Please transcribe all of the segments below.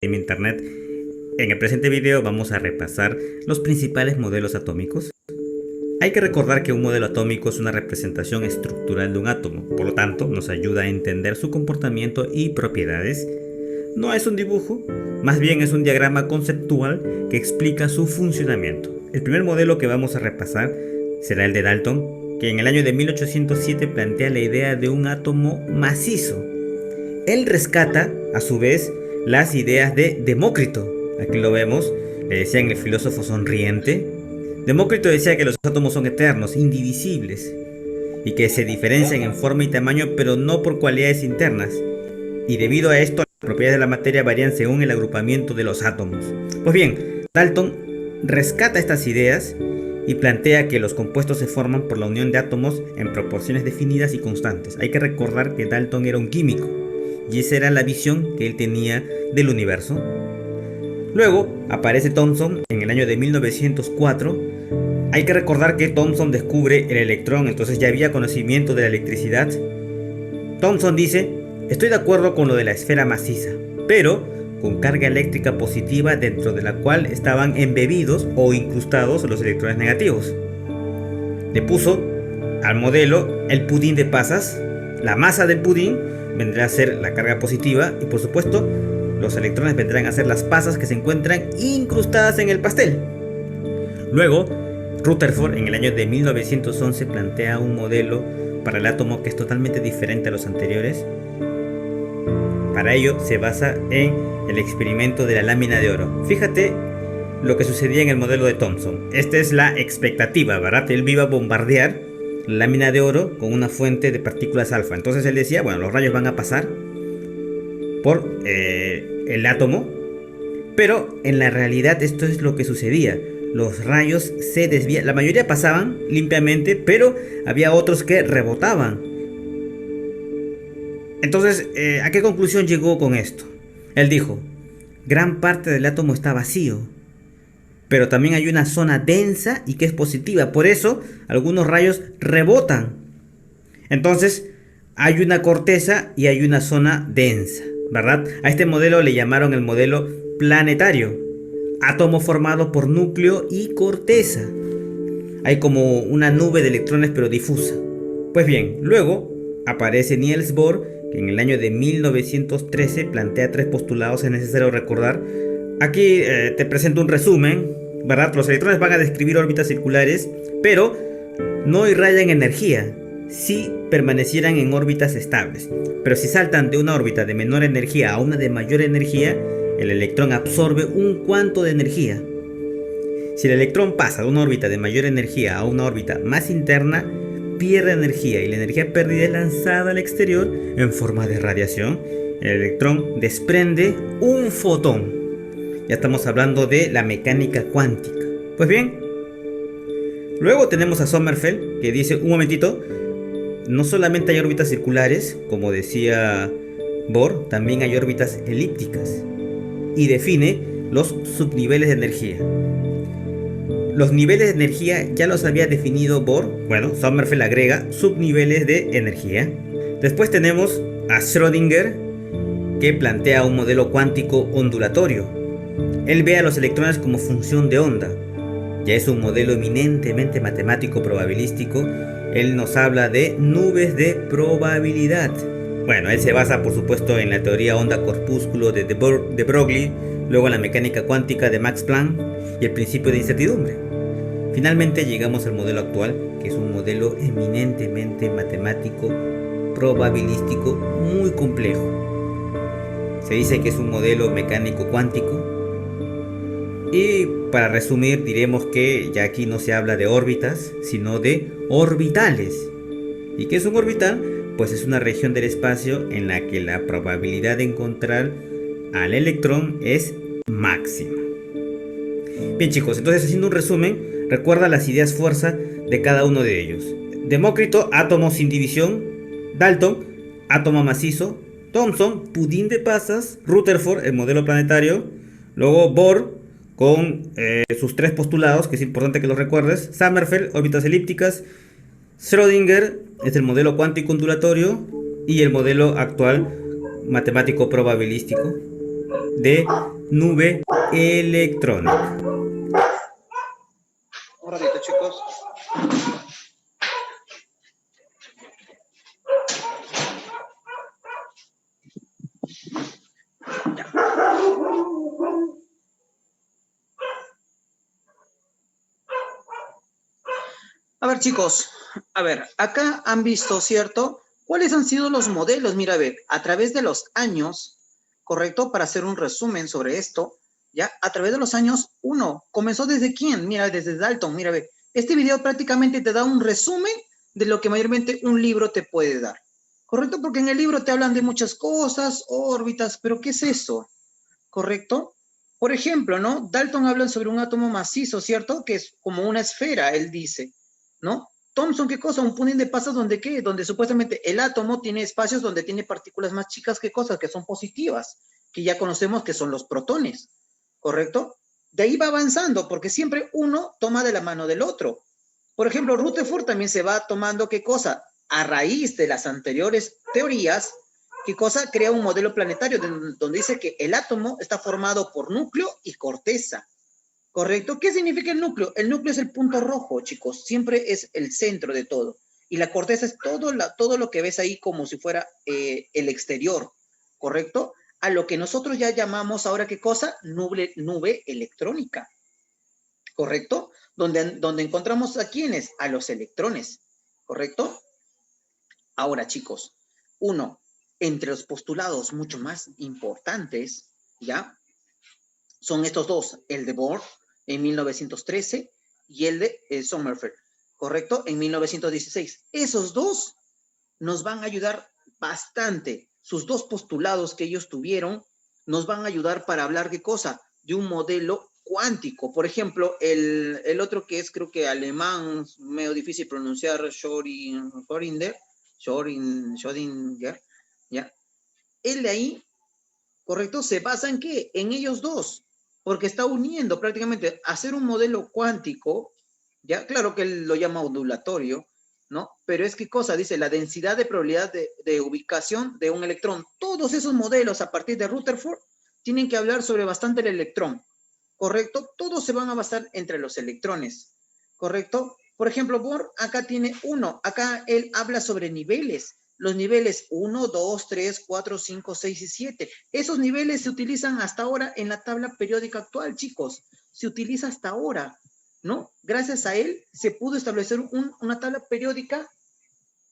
en internet. En el presente video vamos a repasar los principales modelos atómicos. Hay que recordar que un modelo atómico es una representación estructural de un átomo, por lo tanto nos ayuda a entender su comportamiento y propiedades. No es un dibujo, más bien es un diagrama conceptual que explica su funcionamiento. El primer modelo que vamos a repasar será el de Dalton, que en el año de 1807 plantea la idea de un átomo macizo. Él rescata, a su vez, las ideas de Demócrito. Aquí lo vemos, le decían el filósofo sonriente. Demócrito decía que los átomos son eternos, indivisibles, y que se diferencian en forma y tamaño, pero no por cualidades internas. Y debido a esto, las propiedades de la materia varían según el agrupamiento de los átomos. Pues bien, Dalton rescata estas ideas y plantea que los compuestos se forman por la unión de átomos en proporciones definidas y constantes. Hay que recordar que Dalton era un químico, y esa era la visión que él tenía del universo. Luego aparece Thomson en el año de 1904. Hay que recordar que Thomson descubre el electrón, entonces ya había conocimiento de la electricidad. Thomson dice: estoy de acuerdo con lo de la esfera maciza, pero con carga eléctrica positiva dentro de la cual estaban embebidos o incrustados los electrones negativos. Le puso al modelo el pudín de pasas. La masa del pudín vendrá a ser la carga positiva y, por supuesto, los electrones vendrán a ser las pasas que se encuentran incrustadas en el pastel. Luego, Rutherford en el año de 1911 plantea un modelo para el átomo que es totalmente diferente a los anteriores. Para ello se basa en el experimento de la lámina de oro. Fíjate lo que sucedía en el modelo de Thomson. Esta es la expectativa, ¿verdad? Él iba a bombardear la lámina de oro con una fuente de partículas alfa. Entonces él decía, bueno, los rayos van a pasar por el átomo, pero en la realidad esto es lo que sucedía. Los rayos se desvían, la mayoría pasaban limpiamente, pero había otros que rebotaban. Entonces, ¿a qué conclusión llegó con esto? Él dijo: gran parte del átomo está vacío, pero también hay una zona densa y que es positiva, por eso algunos rayos rebotan. Entonces, hay una corteza y hay una zona densa, ¿verdad? A este modelo le llamaron el modelo planetario. Átomo formado por núcleo y corteza. Hay como una nube de electrones pero difusa. Pues bien, luego aparece Niels Bohr, que en el año de 1913 plantea tres postulados, es necesario recordar. Aquí te presento un resumen, ¿verdad? Los electrones van a describir órbitas circulares, pero no irradian energía si permanecieran en órbitas estables. Pero si saltan de una órbita de menor energía a una de mayor energía, el electrón absorbe un cuanto de energía. Si el electrón pasa de una órbita de mayor energía a una órbita más interna, pierde energía y la energía perdida es lanzada al exterior en forma de radiación. El electrón desprende un fotón. Ya estamos hablando de la mecánica cuántica. Pues bien, luego tenemos a Sommerfeld, que dice: un momentito, no solamente hay órbitas circulares, como decía Bohr, también hay órbitas elípticas, y define los subniveles de energía. Los niveles de energía ya los había definido Bohr. Bueno, Sommerfeld agrega subniveles de energía. Después tenemos a Schrödinger, que plantea un modelo cuántico ondulatorio. Él ve a los electrones como función de onda. Ya es un modelo eminentemente matemático probabilístico. Él nos habla de nubes de probabilidad. Bueno, él se basa por supuesto en la teoría onda-corpúsculo de Broglie, luego en la mecánica cuántica de Max Planck y el principio de incertidumbre. Finalmente llegamos al modelo actual, que es un modelo eminentemente matemático, probabilístico, muy complejo. Se dice que es un modelo mecánico cuántico. Y para resumir, diremos que ya aquí no se habla de órbitas, sino de orbitales. ¿Y qué es un orbital? Pues es una región del espacio en la que la probabilidad de encontrar al electrón es máxima. Bien chicos, entonces haciendo un resumen, recuerda las ideas fuerza de cada uno de ellos. Demócrito, átomo sin división. Dalton, átomo macizo. Thomson, pudín de pasas. Rutherford, el modelo planetario. Luego Bohr, con sus tres postulados, que es importante que los recuerdes. Sommerfeld, órbitas elípticas. Schrödinger es el modelo cuántico ondulatorio y el modelo actual matemático probabilístico. de nube electrónica. Un ratito, chicos. A ver, chicos, a ver, acá han visto, ¿cierto? ¿Cuáles han sido los modelos? Mira, a ver, a través de los años, ¿correcto? Para hacer un resumen sobre esto, ¿ya? A través de los años, ¿comenzó desde quién? Mira, desde Dalton, mira, a ver. Este video prácticamente te da un resumen de lo que mayormente un libro te puede dar, ¿correcto? Porque en el libro te hablan de muchas cosas, órbitas, pero ¿qué es eso? ¿Correcto? Por ejemplo, ¿no? Dalton habla sobre un átomo macizo, ¿cierto? Que es como una esfera, él dice, ¿no? Thomson, ¿qué cosa? Un pudding de pasas donde ¿qué? Donde supuestamente el átomo tiene espacios donde tiene partículas más chicas que cosas que son positivas, que ya conocemos que son los protones, ¿correcto? De ahí va avanzando, porque siempre uno toma de la mano del otro. Por ejemplo, Rutherford también se va tomando ¿qué cosa? A raíz de las anteriores teorías, ¿qué cosa? Crea un modelo planetario donde dice que el átomo está formado por núcleo y corteza. ¿Correcto? ¿Qué significa el núcleo? El núcleo es el punto rojo, chicos. Siempre es el centro de todo. Y la corteza es todo lo que ves ahí como si fuera el exterior. ¿Correcto? A lo que nosotros ya llamamos ahora, ¿qué cosa? Nube electrónica. ¿Correcto? Donde encontramos a quiénes? A los electrones. ¿Correcto? Ahora, chicos, entre los postulados mucho más importantes, ¿ya? Son estos dos, el de Bohr en 1913 y el de Sommerfeld, ¿correcto? En 1916. Esos dos nos van a ayudar bastante. Sus dos postulados que ellos tuvieron nos van a ayudar para hablar de cosa, de un modelo cuántico. Por ejemplo, el otro que es creo que alemán, medio difícil pronunciar, Schrödinger, ¿ya? Él de ahí, ¿correcto? Se basa en qué? En ellos dos, porque está uniendo prácticamente hacer un modelo cuántico, ya, claro que él lo llama ondulatorio, ¿no? Pero es qué cosa, dice, la densidad de probabilidad de ubicación de un electrón. Todos esos modelos a partir de Rutherford tienen que hablar sobre bastante el electrón, ¿correcto? Todos se van a basar entre los electrones, ¿correcto? Por ejemplo, Bohr acá tiene acá él habla sobre niveles, los niveles 1, 2, 3, 4, 5, 6 y 7. Esos niveles se utilizan hasta ahora en la tabla periódica actual, chicos. Se utiliza hasta ahora, ¿no? Gracias a él se pudo establecer una tabla periódica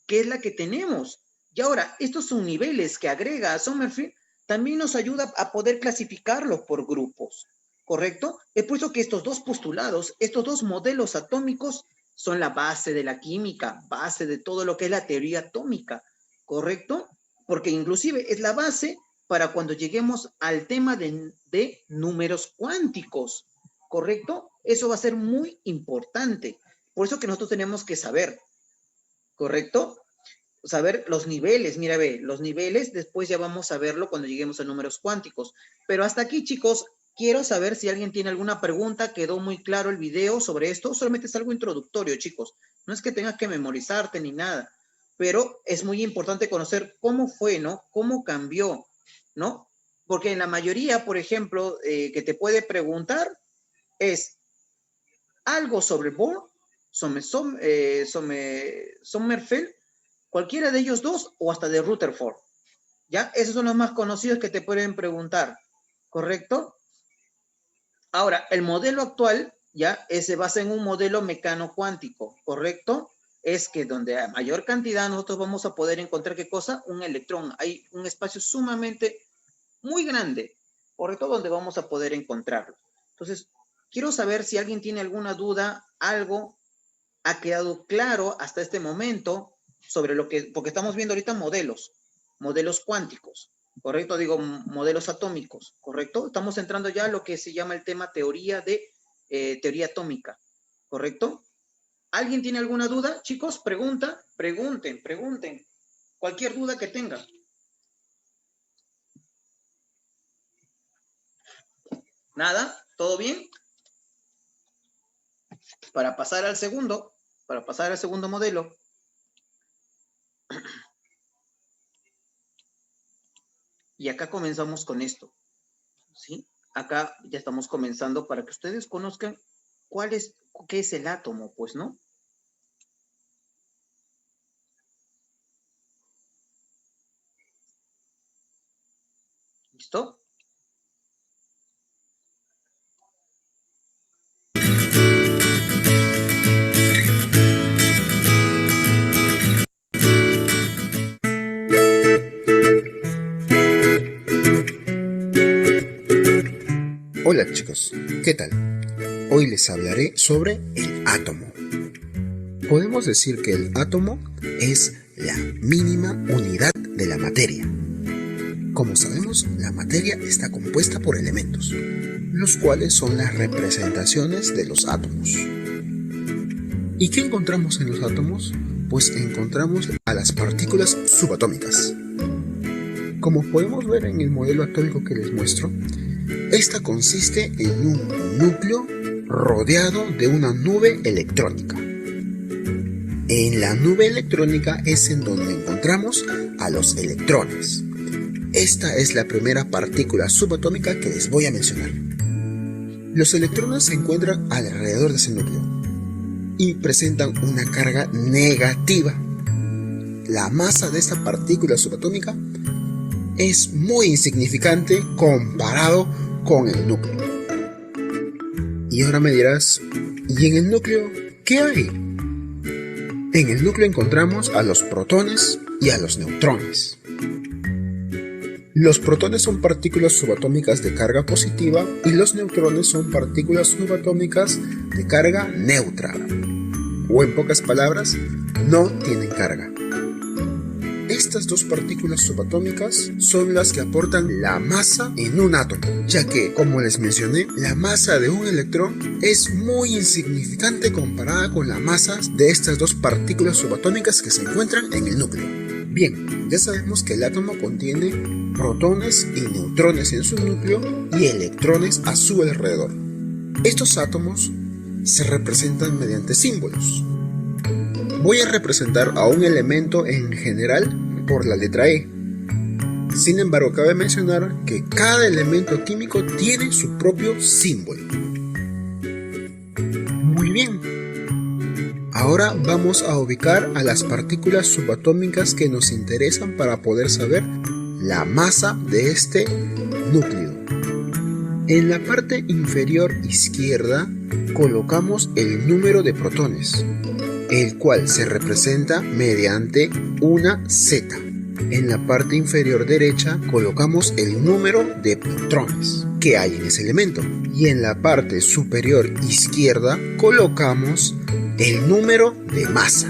que es la que tenemos. Y ahora, estos subniveles que agrega Sommerfeld también nos ayuda a poder clasificarlos por grupos, ¿correcto? Es por eso que estos dos postulados, estos dos modelos atómicos son la base de la química, base de todo lo que es la teoría atómica, ¿correcto? Porque inclusive es la base para cuando lleguemos al tema de números cuánticos, ¿correcto? Eso va a ser muy importante. Por eso que nosotros tenemos que saber, ¿correcto? Saber los niveles, mira, ve, los niveles, después ya vamos a verlo cuando lleguemos a números cuánticos. Pero hasta aquí, chicos, quiero saber si alguien tiene alguna pregunta, quedó muy claro el video sobre esto, solamente es algo introductorio, chicos. No es que tengas que memorizarte ni nada, pero es muy importante conocer cómo fue, ¿no? Cómo cambió, ¿no? Porque en la mayoría, por ejemplo, que te puede preguntar es algo sobre Bohr, Sommerfeld, cualquiera de ellos dos o hasta de Rutherford. ¿Ya? Esos son los más conocidos que te pueden preguntar, ¿correcto? Ahora, el modelo actual, ¿ya? Se basa en un modelo mecano cuántico, ¿correcto? Es que donde a mayor cantidad nosotros vamos a poder encontrar, ¿qué cosa? Un electrón. Hay un espacio sumamente muy grande, ¿correcto? Donde vamos a poder encontrarlo. Entonces, quiero saber si alguien tiene alguna duda, algo ha quedado claro hasta este momento sobre lo que, porque estamos viendo ahorita modelos cuánticos, ¿correcto? Digo, modelos atómicos, ¿correcto? Estamos entrando ya a lo que se llama el tema teoría atómica, ¿correcto? ¿Alguien tiene alguna duda? Chicos, pregunten. Cualquier duda que tengan. ¿Nada? ¿Todo bien? Para pasar al segundo modelo. Y acá comenzamos con esto. ¿sí? Acá ya estamos comenzando para que ustedes conozcan qué es el átomo, pues, ¿no? ¿Listo? Hola chicos, ¿qué tal? Hoy les hablaré sobre el átomo. Podemos decir que el átomo es la mínima unidad de la materia. Como sabemos, la materia está compuesta por elementos, los cuales son las representaciones de los átomos. ¿Y qué encontramos en los átomos? Pues encontramos a las partículas subatómicas. Como podemos ver en el modelo atómico que les muestro, esta consiste en un núcleo rodeado de una nube electrónica. En la nube electrónica es en donde encontramos a los electrones. Esta es la primera partícula subatómica que les voy a mencionar. Los electrones se encuentran alrededor de ese núcleo y presentan una carga negativa. La masa de esta partícula subatómica es muy insignificante comparado con el núcleo. Y ahora me dirás, ¿y en el núcleo qué hay? En el núcleo encontramos a los protones y a los neutrones. Los protones son partículas subatómicas de carga positiva y los neutrones son partículas subatómicas de carga neutra. O en pocas palabras, no tienen carga. Estas dos partículas subatómicas son las que aportan la masa en un átomo, ya que, como les mencioné, la masa de un electrón es muy insignificante comparada con la masa de estas dos partículas subatómicas que se encuentran en el núcleo. Bien, ya sabemos que el átomo contiene protones y neutrones en su núcleo y electrones a su alrededor. Estos átomos se representan mediante símbolos. Voy a representar a un elemento en general por la letra E. Sin embargo, cabe mencionar que cada elemento químico tiene su propio símbolo. Muy bien. Ahora vamos a ubicar a las partículas subatómicas que nos interesan para poder saber la masa de este núcleo. En la parte inferior izquierda colocamos el número de protones, el cual se representa mediante una Z. En la parte inferior derecha colocamos el número de neutrones que hay en ese elemento. Y en la parte superior izquierda colocamos el número de masa.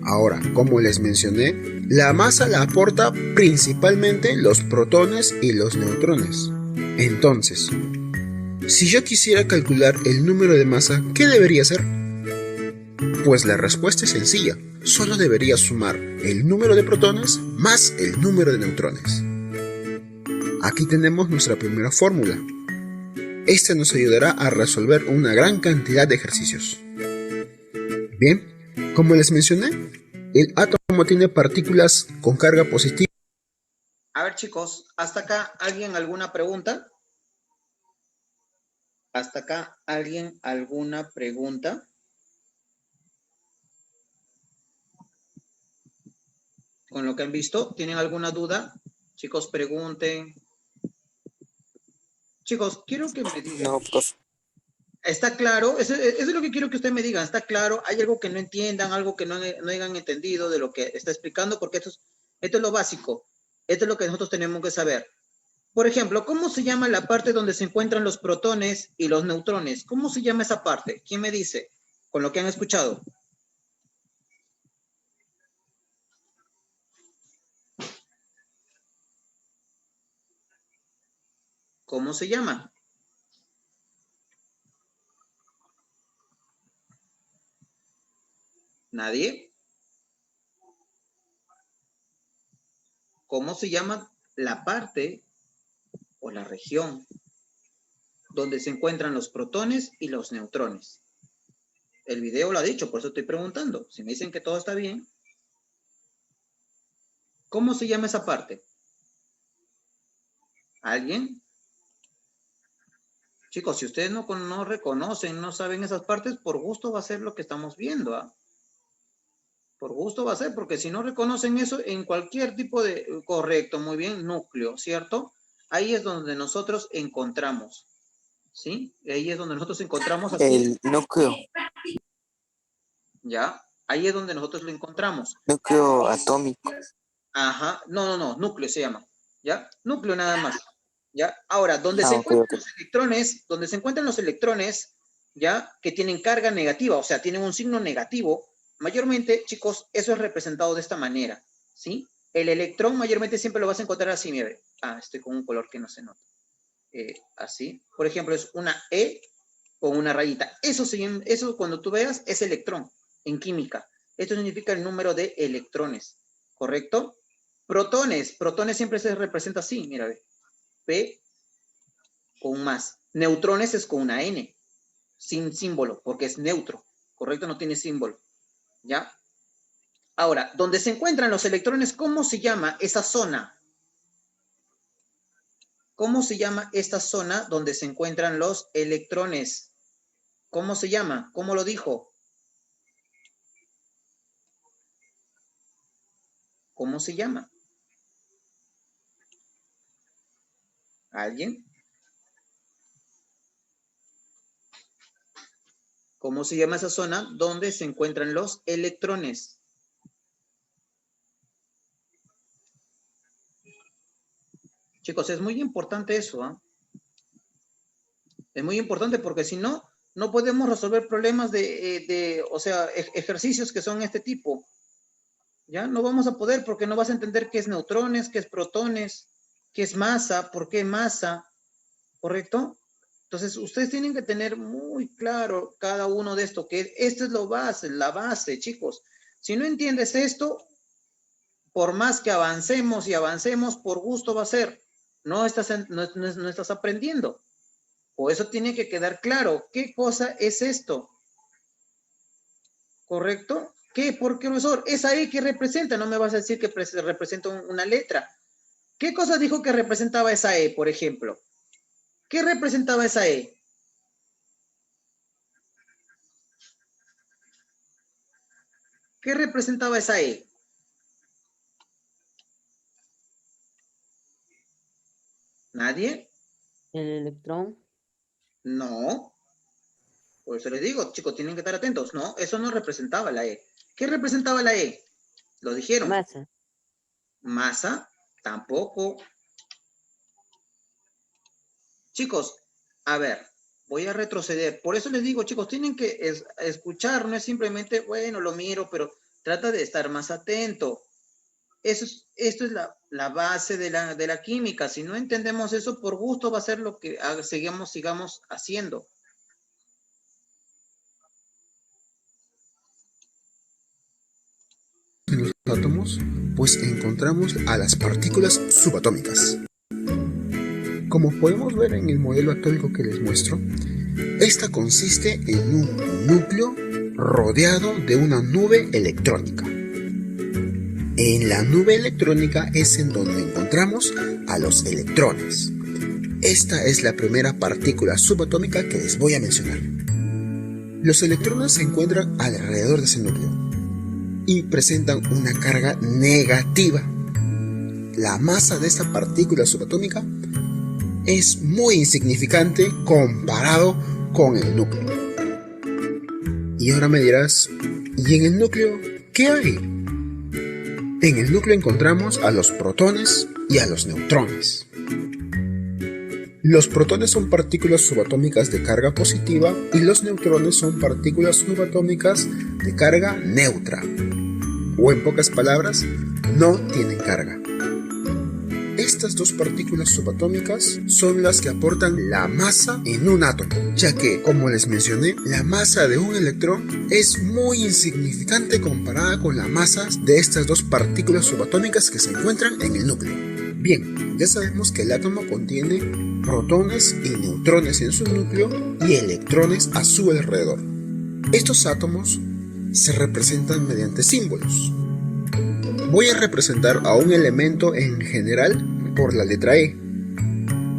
Ahora, como les mencioné, la masa la aporta principalmente los protones y los neutrones. Entonces, si yo quisiera calcular el número de masa, ¿qué debería hacer? Pues la respuesta es sencilla, solo debería sumar el número de protones más el número de neutrones. Aquí tenemos nuestra primera fórmula. Esta nos ayudará a resolver una gran cantidad de ejercicios. Bien, como les mencioné, el átomo tiene partículas con carga positiva. A ver, chicos, ¿hasta acá alguien alguna pregunta? ¿Hasta acá alguien alguna pregunta? Con lo que han visto, ¿tienen alguna duda? Chicos, pregunten. Chicos, quiero que me digan. No, profe. ¿Está claro? Eso es lo que quiero que ustedes me digan. ¿Está claro? ¿Hay algo que no entiendan, algo que no hayan entendido de lo que está explicando? Porque esto es lo básico. Esto es lo que nosotros tenemos que saber. Por ejemplo, ¿cómo se llama la parte donde se encuentran los protones y los neutrones? ¿Cómo se llama esa parte? ¿Quién me dice? Con lo que han escuchado. ¿Cómo se llama? ¿Nadie? ¿Cómo se llama la parte o la región donde se encuentran los protones y los neutrones? El video lo ha dicho, por eso estoy preguntando. Si me dicen que todo está bien, ¿cómo se llama esa parte? ¿Alguien? Chicos, si ustedes no reconocen, no saben esas partes, por gusto va a ser lo que estamos viendo, ¿ah? Por gusto va a ser, porque si no reconocen eso en cualquier tipo de... Correcto, muy bien, núcleo, ¿cierto? Ahí es donde nosotros encontramos, ¿sí? Ahí es donde nosotros encontramos aquí. El núcleo, ¿Ya? Ahí es donde nosotros lo encontramos. núcleo atómico. Ajá, no, núcleo se llama, ¿ya? Núcleo nada más, ¿ya? Ahora, donde se Ok, encuentran ok. los electrones, donde se encuentran los electrones, ¿ya? Que tienen carga negativa, o sea, tienen un signo negativo, mayormente, chicos, eso es representado de esta manera, ¿sí? El electrón mayormente siempre lo vas a encontrar así, mira, estoy con un color que no se nota. Así, por ejemplo, es una E con una rayita. Eso cuando tú veas es electrón en química. Esto significa el número de electrones, ¿correcto? Protones siempre se representa así, mira, ve. P con más. Neutrones es con una N, sin símbolo, porque es neutro, ¿correcto? No tiene símbolo, ¿ya? Ahora, donde se encuentran los electrones, ¿cómo se llama esa zona? ¿Cómo se llama esta zona donde se encuentran los electrones? ¿Cómo se llama? ¿Cómo lo dijo? ¿Cómo se llama? ¿Alguien? ¿Cómo se llama esa zona donde se encuentran los electrones? Chicos, es muy importante eso, ¿ah? Es muy importante porque si no, no podemos resolver problemas o sea, ejercicios que son este tipo. ¿Ya? No vamos a poder porque no vas a entender qué es neutrones, qué es protones, qué es masa, por qué masa, ¿correcto? Entonces, ustedes tienen que tener muy claro cada uno de esto, que esto es la base, chicos. Si no entiendes esto, por más que avancemos y avancemos, por gusto va a ser. No estás aprendiendo. Por eso tiene que quedar claro qué cosa es esto. ¿Correcto? ¿Qué? ¿Por qué, profesor? ¿Esa E qué representa? No me vas a decir que representa una letra. ¿Qué cosa dijo que representaba esa E, por ejemplo? ¿Qué representaba esa E? ¿Qué representaba esa E? ¿Nadie? El electrón, No. Por eso les digo, chicos, tienen que estar atentos. No, eso no representaba la E. ¿Qué representaba la E? Lo dijeron. masa, Masa, tampoco. Chicos, a ver, voy a retroceder. Por eso les digo, chicos, tienen que escuchar, no es simplemente, bueno, lo miro, pero trata de estar más atento. Esto es la base de la química. Si no entendemos eso, por gusto va a ser lo que sigamos haciendo. En los átomos, pues encontramos a las partículas subatómicas. Como podemos ver en el modelo atómico que les muestro, esta consiste en un núcleo rodeado de una nube electrónica. En la nube electrónica es en donde encontramos a los electrones. Esta es la primera partícula subatómica que les voy a mencionar. Los electrones se encuentran alrededor de ese núcleo y presentan una carga negativa. La masa de esta partícula subatómica es muy insignificante comparado con el núcleo. Y ahora me dirás, ¿y en el núcleo qué hay? En el núcleo encontramos a los protones y a los neutrones. Los protones son partículas subatómicas de carga positiva y los neutrones son partículas subatómicas de carga neutra. O en pocas palabras, no tienen carga. Estas dos partículas subatómicas son las que aportan la masa en un átomo, ya que, como les mencioné, la masa de un electrón es muy insignificante comparada con la masa de estas dos partículas subatómicas que se encuentran en el núcleo. Bien, ya sabemos que el átomo contiene protones y neutrones en su núcleo y electrones a su alrededor. Estos átomos se representan mediante símbolos. Voy a representar a un elemento en general por la letra E.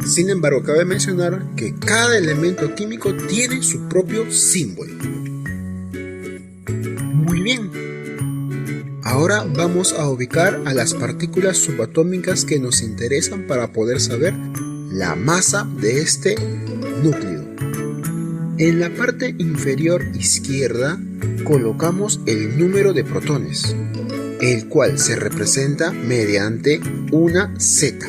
Sin embargo, cabe mencionar que cada elemento químico tiene su propio símbolo. Muy bien. Ahora vamos a ubicar a las partículas subatómicas que nos interesan para poder saber la masa de este núcleo. En la parte inferior izquierda colocamos el número de protones, el cual se representa mediante una Z.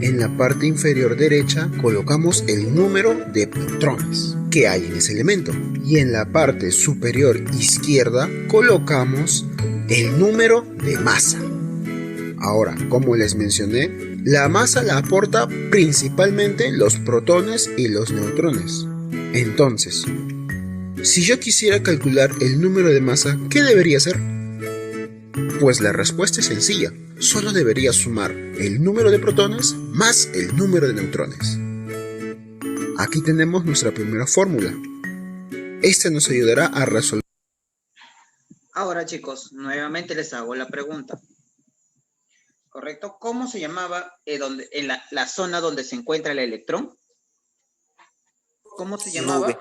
En la parte inferior derecha colocamos el número de neutrones que hay en ese elemento. Y en la parte superior izquierda colocamos el número de masa. Ahora, como les mencioné, la masa la aporta principalmente los protones y los neutrones. Entonces, si yo quisiera calcular el número de masa, ¿qué debería hacer? Pues la respuesta es sencilla. Solo debería sumar el número de protones más el número de neutrones. Aquí tenemos nuestra primera fórmula. Esta nos ayudará a resolver. Ahora, chicos, nuevamente les hago la pregunta. ¿Correcto? ¿Cómo se llamaba en la zona donde se encuentra el electrón? ¿Cómo se llamaba? Nube.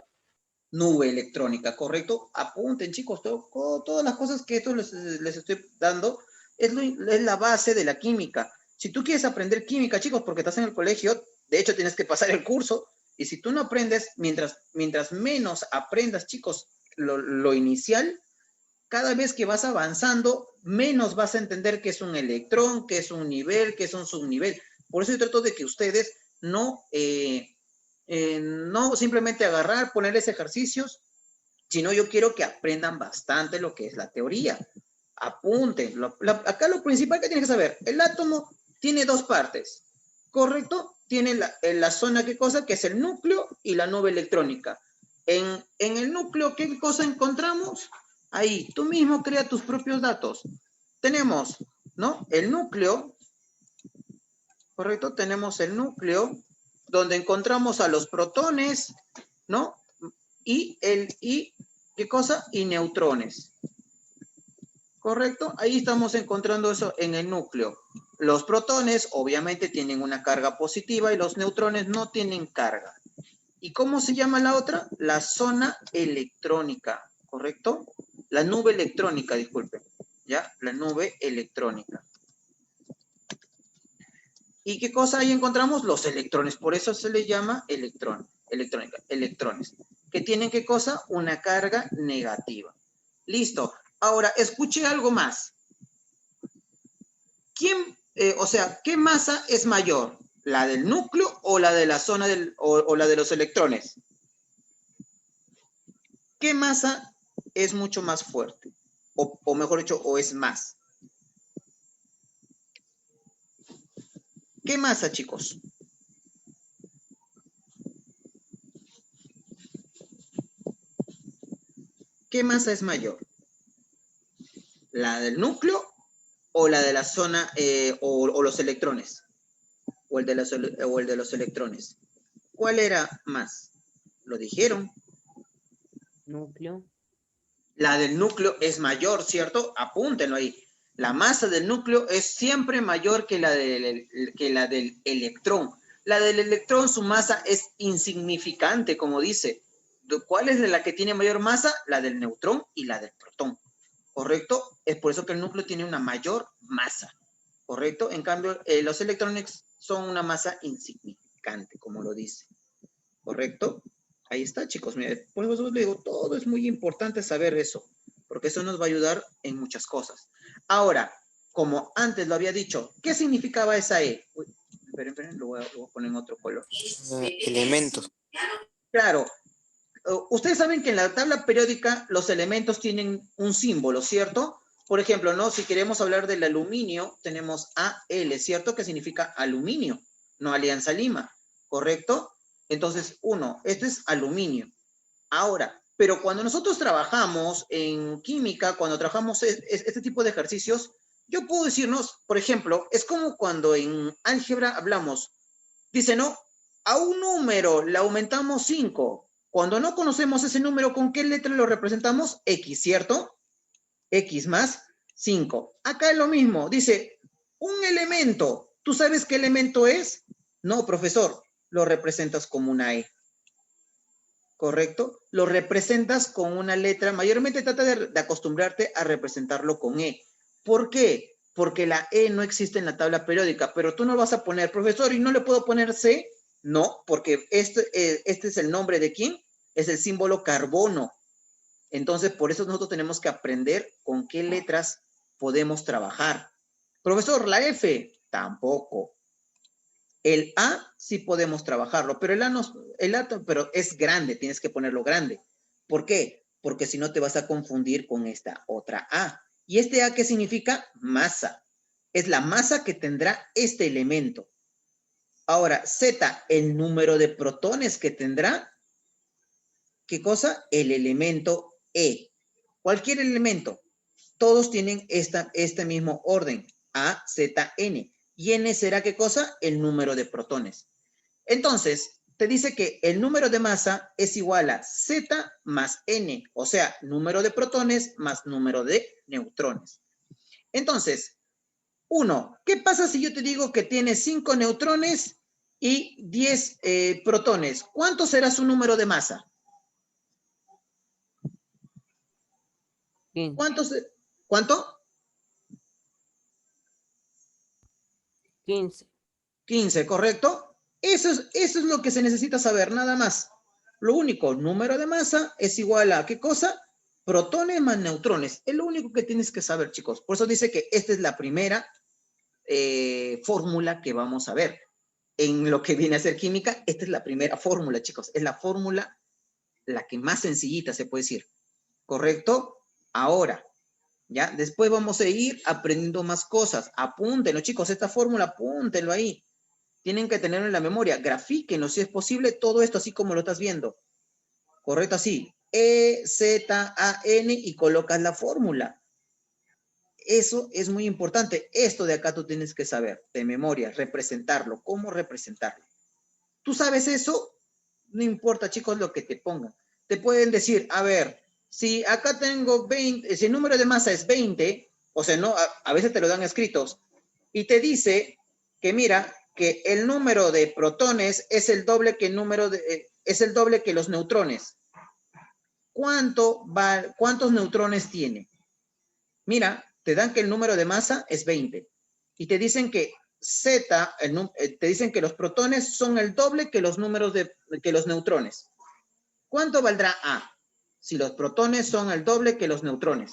Nube electrónica, ¿correcto? Apunten, chicos, todas las cosas que esto les estoy dando es la base de la química. Si tú quieres aprender química, chicos, porque estás en el colegio, de hecho tienes que pasar el curso, y si tú no aprendes, mientras menos aprendas, chicos, lo inicial, cada vez que vas avanzando, menos vas a entender qué es un electrón, qué es un nivel, qué es un subnivel. Por eso yo trato de que ustedes no simplemente agarrar, ponerles ejercicios, sino yo quiero que aprendan bastante lo que es la teoría. Apunten. Acá lo principal que tienen que saber, el átomo tiene dos partes, ¿correcto? Tiene la zona, ¿qué cosa? Que es el núcleo y la nube electrónica. En el núcleo, ¿qué cosa encontramos? Ahí, tú mismo crea tus propios datos. Tenemos, ¿no? El núcleo, ¿correcto? Tenemos el núcleo, donde encontramos a los protones, ¿no? ¿Qué cosa? Y neutrones. ¿Correcto? Ahí estamos encontrando eso en el núcleo. Los protones obviamente tienen una carga positiva y los neutrones no tienen carga. ¿Y cómo se llama la otra? La zona electrónica, ¿correcto? La nube electrónica, disculpen. ¿Ya? La nube electrónica. ¿Y qué cosa ahí encontramos? Los electrones. Por eso se les llama electrones. ¿Que tienen qué cosa? Una carga negativa. Listo. Ahora, escuche algo más. ¿Qué masa es mayor? ¿La del núcleo o la de la zona o la de los electrones? ¿Qué masa es mucho más fuerte? O mejor dicho, o es más. ¿Qué masa, chicos? ¿Qué masa es mayor? ¿La del núcleo o la de la zona o los electrones? O el de los electrones. ¿Cuál era más? ¿Lo dijeron? Núcleo. La del núcleo es mayor, ¿cierto? Apúntenlo ahí. La masa del núcleo es siempre mayor que la del electrón. La del electrón, su masa es insignificante, como dice. ¿Cuál es la que tiene mayor masa? La del neutrón y la del protón. ¿Correcto? Es por eso que el núcleo tiene una mayor masa. ¿Correcto? En cambio, los electrones son una masa insignificante, como lo dice. ¿Correcto? Ahí está, chicos. Mire, por eso les digo, todo es muy importante saber eso, porque eso nos va a ayudar en muchas cosas. Ahora, como antes lo había dicho, ¿qué significaba esa E? Uy, esperen, lo voy a poner en otro color. Elementos. Claro, ustedes saben que en la tabla periódica los elementos tienen un símbolo, ¿cierto? Por ejemplo, ¿no? Si queremos hablar del aluminio, tenemos AL, ¿cierto? Que significa aluminio, no Alianza Lima, ¿correcto? Entonces, esto es aluminio. Ahora, pero cuando nosotros trabajamos en química, cuando trabajamos este tipo de ejercicios, yo puedo decirnos, por ejemplo, es como cuando en álgebra hablamos, dice, ¿no? A un número le aumentamos 5. Cuando no conocemos ese número, ¿con qué letra lo representamos? X, ¿cierto? X más 5. Acá es lo mismo, dice, un elemento. ¿Tú sabes qué elemento es? No, profesor. lo representas como una E. ¿Correcto? Lo representas con una letra. Mayormente trata de acostumbrarte a representarlo con E. ¿Por qué? Porque la E no existe en la tabla periódica, pero tú no vas a poner, profesor, ¿y no le puedo poner C? No, porque este es el nombre de ¿quién? Es el símbolo carbono. Entonces, por eso nosotros tenemos que aprender con qué letras podemos trabajar. Profesor, la F, tampoco. El A sí podemos trabajarlo, pero pero es grande, tienes que ponerlo grande. ¿Por qué? Porque si no te vas a confundir con esta otra A. ¿Y este A qué significa? Masa. Es la masa que tendrá este elemento. Ahora, Z, el número de protones que tendrá. ¿Qué cosa? El elemento E. Cualquier elemento. Todos tienen este mismo orden. A, Z, N. ¿Y N será qué cosa? El número de protones. Entonces, te dice que el número de masa es igual a Z más N, o sea, número de protones más número de neutrones. Entonces, 1, ¿qué pasa si yo te digo que tiene 5 neutrones y 10 protones? ¿Cuánto será su número de masa? 15. ¿Cuánto? 15. 15, ¿correcto? Eso es lo que se necesita saber, nada más. Lo único, número de masa es igual a, ¿qué cosa? Protones más neutrones. Es lo único que tienes que saber, chicos. Por eso dice que esta es la primera fórmula que vamos a ver. En lo que viene a ser química, esta es la primera fórmula, chicos. Es la fórmula, la que más sencillita se puede decir. ¿Correcto? Ahora, ¿ya? Después vamos a ir aprendiendo más cosas. Apúntenlo, chicos. Esta fórmula, apúntenlo ahí. Tienen que tenerlo en la memoria. Grafíquenlo, si es posible, todo esto así como lo estás viendo. Correcto, así. E, Z, A, N y colocas la fórmula. Eso es muy importante. Esto de acá tú tienes que saber de memoria, representarlo. ¿Cómo representarlo? ¿Tú sabes eso? No importa, chicos, lo que te pongan. Te pueden decir, a ver, si acá tengo 20, si el número de masa es 20, o sea, no, a veces te lo dan escritos, y te dice que mira, que el número de protones es el doble que el número de, es el doble que los neutrones. ¿Cuántos neutrones tiene? Mira, te dan que el número de masa es 20 y te dicen que Z, te dicen que los protones son el doble que los que los neutrones. ¿Cuánto valdrá A? Si los protones son el doble que los neutrones.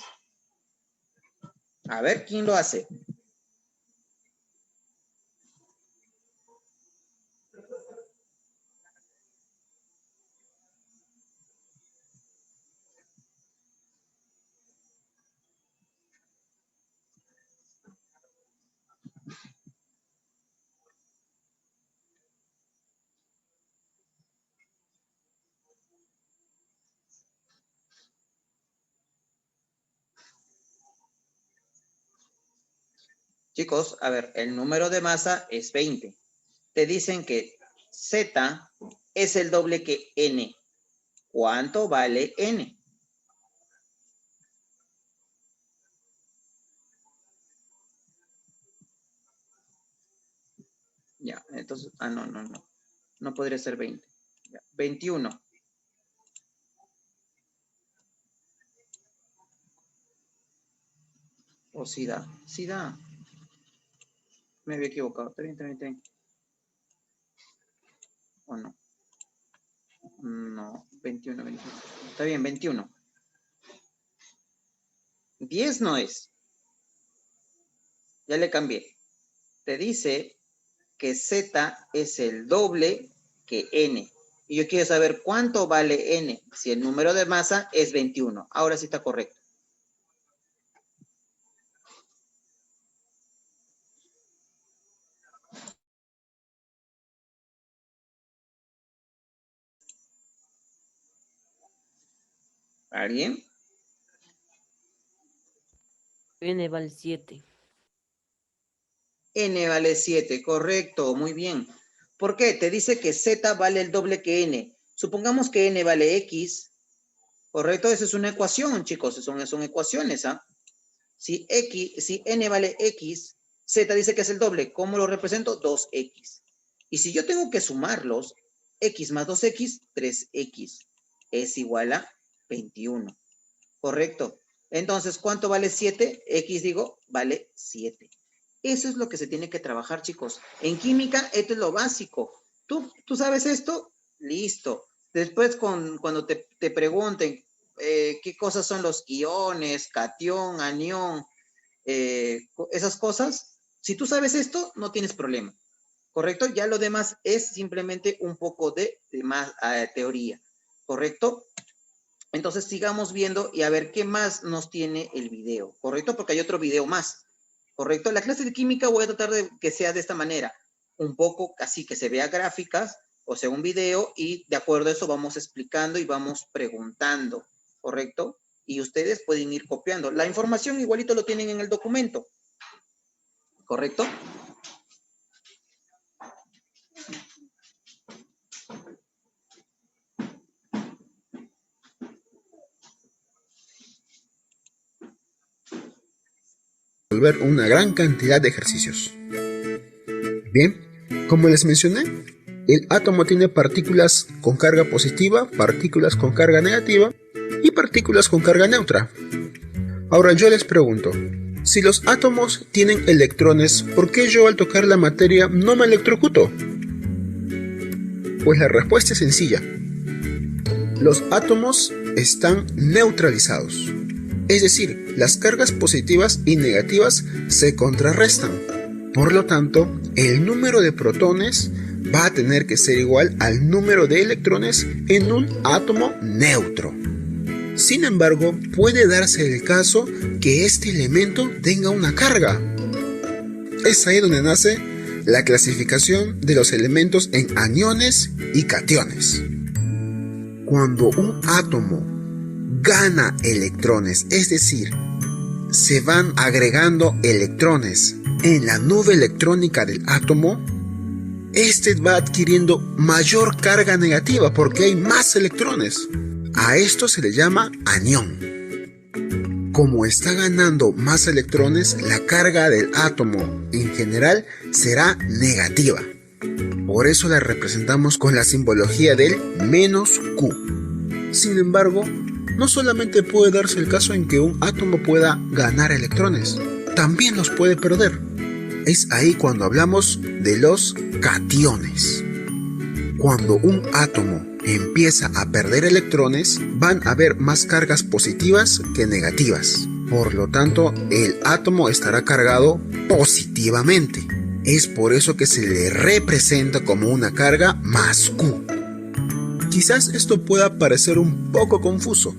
A ver, ¿quién lo hace? Chicos, a ver, el número de masa es 20. Te dicen que Z es el doble que N. ¿Cuánto vale N? Ya, entonces, no. No podría ser 20. Ya, 21. O sí da. Sí da. Me había equivocado. Está bien. ¿O no? No, 21. Está bien, 21. 10 no es. Ya le cambié. Te dice que Z es el doble que N. Y yo quiero saber cuánto vale N. Si el número de masa es 21. Ahora sí está correcto. ¿Alguien? N vale 7. N vale 7, correcto, muy bien. ¿Por qué? Te dice que Z vale el doble que N. Supongamos que N vale X, correcto, esa es una ecuación, chicos, son ecuaciones, ¿ah? Si N vale X, Z dice que es el doble, ¿cómo lo represento? 2X. Y si yo tengo que sumarlos, x más 2x, 3x, es igual a 21. ¿Correcto? Entonces, ¿cuánto vale 7? X, digo, vale 7. Eso es lo que se tiene que trabajar, chicos. En química, esto es lo básico. ¿Tú sabes esto? Listo. Después, cuando te pregunten qué cosas son los iones, catión, anión, esas cosas, si tú sabes esto, no tienes problema. ¿Correcto? Ya lo demás es simplemente un poco de más teoría. ¿Correcto? Entonces sigamos viendo y a ver qué más nos tiene el video, ¿correcto? Porque hay otro video más, ¿correcto? La clase de química voy a tratar de que sea de esta manera, un poco así que se vea gráficas, o sea, un video, y de acuerdo a eso vamos explicando y vamos preguntando, ¿correcto? Y ustedes pueden ir copiando. La información igualito lo tienen en el documento, ¿correcto? Resolver una gran cantidad de ejercicios. Bien, como les mencioné, el átomo tiene partículas con carga positiva, partículas con carga negativa y partículas con carga neutra. Ahora yo les pregunto, si los átomos tienen electrones, ¿por qué yo al tocar la materia no me electrocuto? Pues la respuesta es sencilla. Los átomos están neutralizados. Es decir, las cargas positivas y negativas se contrarrestan. Por lo tanto, el número de protones va a tener que ser igual al número de electrones en un átomo neutro. Sin embargo, puede darse el caso que este elemento tenga una carga. Es ahí donde nace la clasificación de los elementos en aniones y cationes. Cuando un átomo gana electrones, es decir, se van agregando electrones en la nube electrónica del átomo, este va adquiriendo mayor carga negativa porque hay más electrones. A esto se le llama anión. Como está ganando más electrones, la carga del átomo en general será negativa. Por eso la representamos con la simbología del menos Q. Sin embargo, no solamente puede darse el caso en que un átomo pueda ganar electrones, también los puede perder. Es ahí cuando hablamos de los cationes. Cuando un átomo empieza a perder electrones, van a haber más cargas positivas que negativas. Por lo tanto, el átomo estará cargado positivamente. Es por eso que se le representa como una carga más Q. Quizás esto pueda parecer un poco confuso.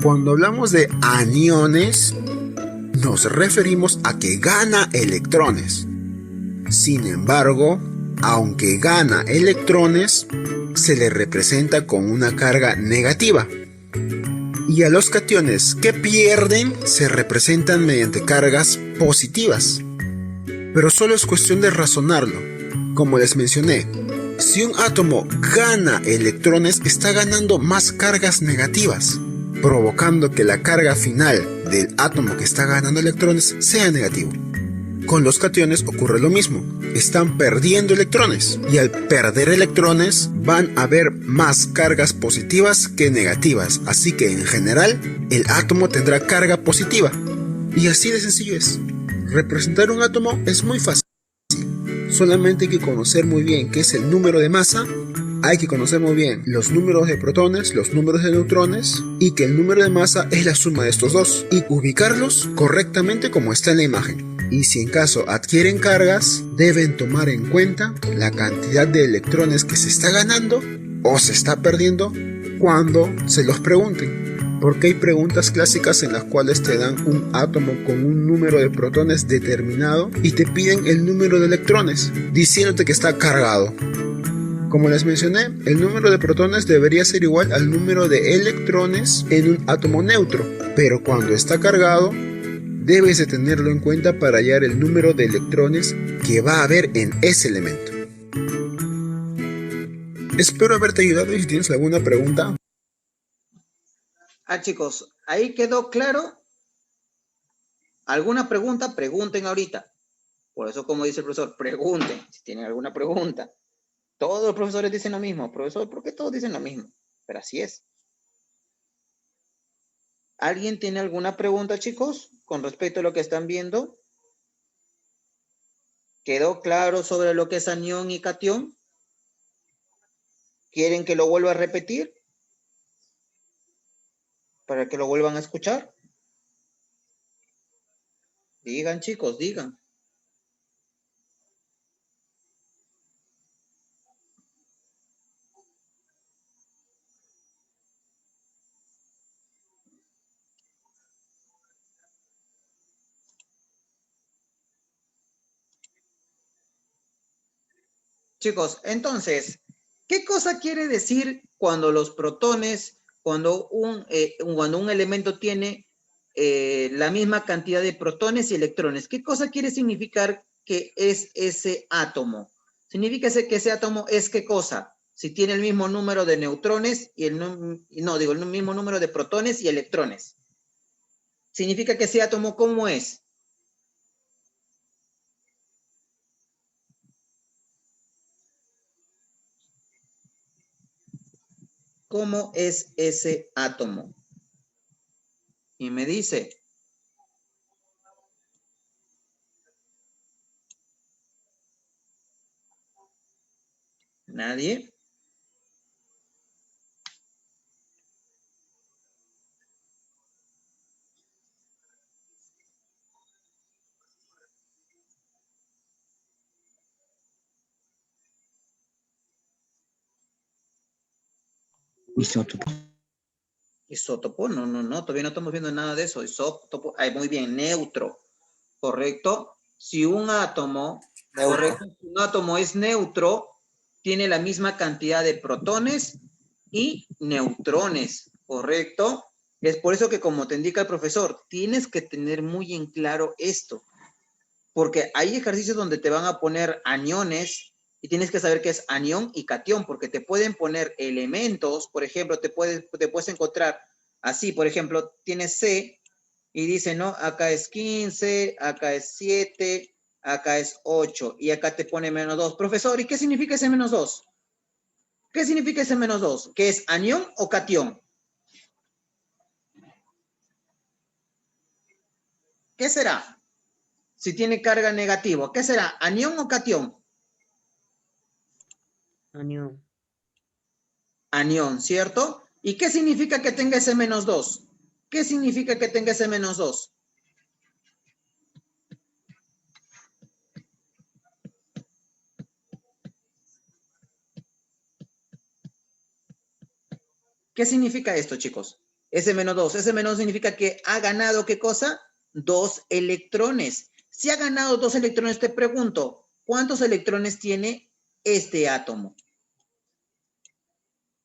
Cuando hablamos de aniones, nos referimos a que gana electrones. Sin embargo, aunque gana electrones, se le representa con una carga negativa. Y a los cationes que pierden se representan mediante cargas positivas. Pero solo es cuestión de razonarlo. Como les mencioné, si un átomo gana electrones, está ganando más cargas negativas, provocando que la carga final del átomo que está ganando electrones sea negativo. Con los cationes ocurre lo mismo, están perdiendo electrones y al perder electrones van a haber más cargas positivas que negativas, así que en general el átomo tendrá carga positiva. Y así de sencillo es. Representar un átomo es muy fácil, solamente hay que conocer muy bien qué es el número de masa. Hay que conocer muy bien los números de protones, los números de neutrones y que el número de masa es la suma de estos dos y ubicarlos correctamente como está en la imagen. Y si en caso adquieren cargas, deben tomar en cuenta la cantidad de electrones que se está ganando o se está perdiendo cuando se los pregunten. Porque hay preguntas clásicas en las cuales te dan un átomo con un número de protones determinado y te piden el número de electrones, diciéndote que está cargado. Como les mencioné, el número de protones debería ser igual al número de electrones en un átomo neutro, pero cuando está cargado, debes de tenerlo en cuenta para hallar el número de electrones que va a haber en ese elemento. Espero haberte ayudado y si tienes alguna pregunta. Chicos, ¿ahí quedó claro? ¿Alguna pregunta? Pregunten ahorita. Por eso, como dice el profesor, pregunten si tienen alguna pregunta. Todos los profesores dicen lo mismo. Profesor, ¿por qué todos dicen lo mismo? Pero así es. ¿Alguien tiene alguna pregunta, chicos, con respecto a lo que están viendo? ¿Quedó claro sobre lo que es anión y catión? ¿Quieren que lo vuelva a repetir? Para que lo vuelvan a escuchar. Digan, chicos, digan. Chicos, entonces, ¿qué cosa quiere decir cuando los protones, cuando un elemento tiene la misma cantidad de protones y electrones? ¿Qué cosa quiere significar que es ese átomo? Significa que ese átomo es ¿qué cosa? Si tiene el mismo número de neutrones y el mismo número de protones y electrones. Significa que ese átomo, ¿cómo es? ¿Cómo es ese átomo? Y me dice, ¿nadie? Isótopo. Isótopo, no, todavía no estamos viendo nada de eso. Isótopo, muy bien, neutro, ¿correcto? Si un átomo, Neutro. correcto, si un átomo es neutro, tiene la misma cantidad de protones y neutrones, ¿correcto? Es por eso que, como te indica el profesor, tienes que tener muy en claro esto, porque hay ejercicios donde te van a poner aniones y tienes que saber qué es anión y catión, porque te pueden poner elementos, por ejemplo, te puedes encontrar así, por ejemplo, tienes C y dice, ¿no? Acá es 15, acá es 7, acá es 8 y acá te pone -2. Profesor, ¿y qué significa ese -2? ¿Qué significa ese -2? ¿Qué es anión o catión? ¿Qué será? Si tiene carga negativa, ¿qué será? ¿Anión o catión? Anión. Anión, ¿cierto? ¿Y qué significa que tenga ese -2? ¿Qué significa que tenga ese -2? ¿Qué significa esto, chicos? Ese -2. Ese -2 significa que ha ganado, ¿qué cosa? 2 electrones. Si ha ganado 2 electrones, te pregunto, ¿cuántos electrones tiene este átomo?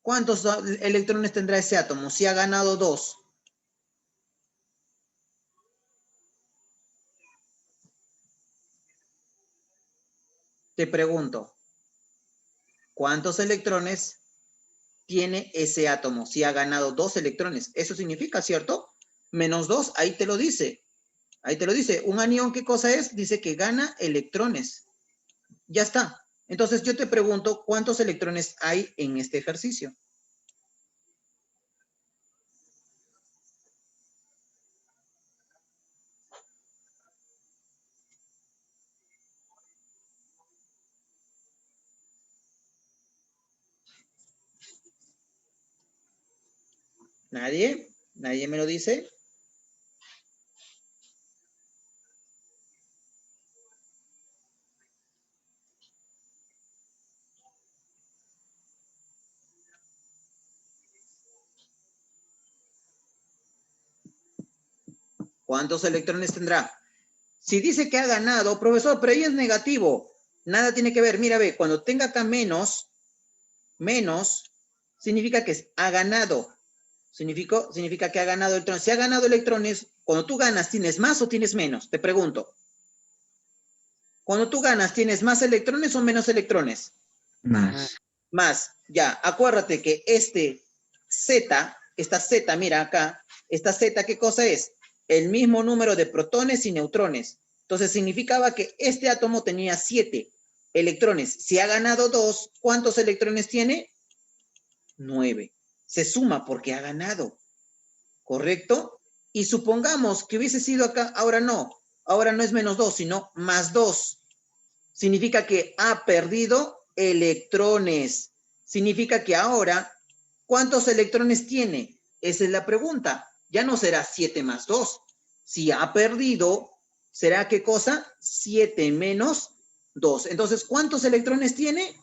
¿Cuántos electrones tendrá ese átomo si ha ganado 2? Te pregunto, ¿cuántos electrones tiene ese átomo si ha ganado 2 electrones? Eso significa, ¿cierto? -2, ahí te lo dice. Ahí te lo dice. ¿Un anión qué cosa es? Dice que gana electrones. Ya está. Entonces yo te pregunto, ¿cuántos electrones hay en este ejercicio? ¿Nadie? ¿Nadie me lo dice? ¿Cuántos electrones tendrá? Si dice que ha ganado, profesor, pero ahí es negativo. Nada tiene que ver. Mira, ve, cuando tenga acá menos, significa que ha ganado. Significa que ha ganado electrones. Si ha ganado electrones, cuando tú ganas, ¿tienes más o tienes menos? Te pregunto. Cuando tú ganas, ¿tienes más electrones o menos electrones? Más. Más. Ya, acuérdate que esta Z, mira acá, esta Z, ¿qué cosa es? El mismo número de protones y neutrones. Entonces significaba que este átomo tenía 7 electrones. Si ha ganado 2, ¿cuántos electrones tiene? 9. Se suma porque ha ganado, ¿correcto? Y supongamos que hubiese sido acá, ahora no es menos 2, sino más 2. Significa que ha perdido electrones. Significa que ahora, ¿cuántos electrones tiene? Esa es la pregunta. Ya no será 7 más 2. Si ha perdido, ¿será qué cosa? 7 menos 2. Entonces, ¿cuántos electrones tiene?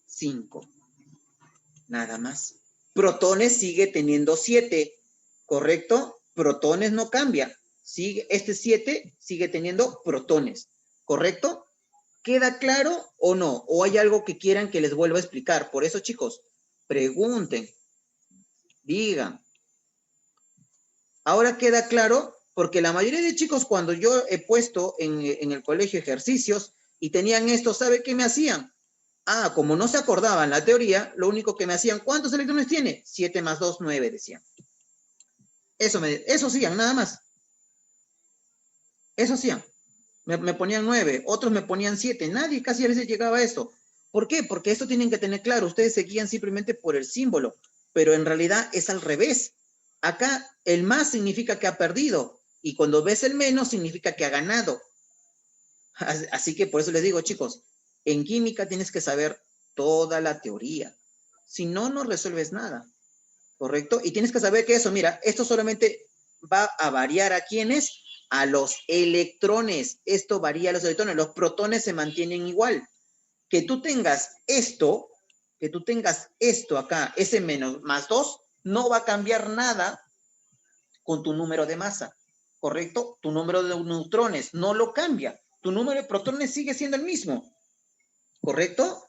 5. Nada más. Protones sigue teniendo 7, ¿correcto? Protones no cambia. Sigue, este 7 sigue teniendo protones, ¿correcto? ¿Queda claro o no? ¿O hay algo que quieran que les vuelva a explicar? Por eso, chicos, pregunten, digan. Ahora queda claro, porque la mayoría de chicos cuando yo he puesto en el colegio ejercicios y tenían esto, ¿sabe qué me hacían? Ah, como no se acordaban la teoría, lo único que me hacían, ¿cuántos electrones tiene? 7 más 2, 9, decían. Eso hacían, nada más. Eso hacían. Me ponían 9, otros me ponían 7. Nadie casi a veces llegaba a esto. ¿Por qué? Porque esto tienen que tener claro. Ustedes se guían simplemente por el símbolo, pero en realidad es al revés. Acá el más significa que ha perdido y cuando ves el menos significa que ha ganado. Así que por eso les digo, chicos, en química tienes que saber toda la teoría. Si no, no resuelves nada. ¿Correcto? Y tienes que saber que eso, mira, esto solamente va a variar a quiénes, a los electrones. Esto varía a los electrones. Los protones se mantienen igual. Que tú tengas esto acá, ese menos más 2, no va a cambiar nada con tu número de masa. ¿Correcto? Tu número de neutrones no lo cambia. Tu número de protones sigue siendo el mismo. ¿Correcto?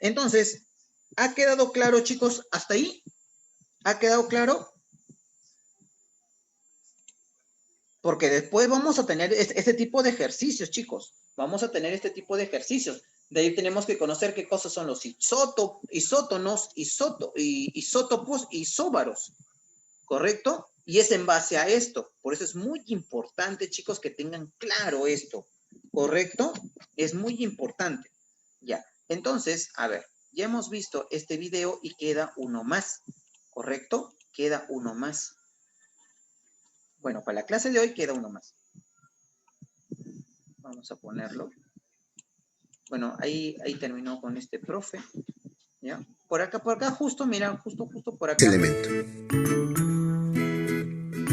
Entonces, ¿ha quedado claro, chicos, hasta ahí? ¿Ha quedado claro? Porque después vamos a tener este tipo de ejercicios, chicos. Vamos a tener este tipo de ejercicios. De ahí tenemos que conocer qué cosas son los isótopos, isóbaros. ¿Correcto? Y es en base a esto. Por eso es muy importante, chicos, que tengan claro esto. ¿Correcto? Es muy importante. Ya. Entonces, a ver, ya hemos visto este video y queda uno más. ¿Correcto? Queda uno más. Bueno, para la clase de hoy queda uno más. Vamos a ponerlo. Bueno, ahí terminó con este profe. ¿Ya? Por acá, justo, mira, justo por acá. Elemento.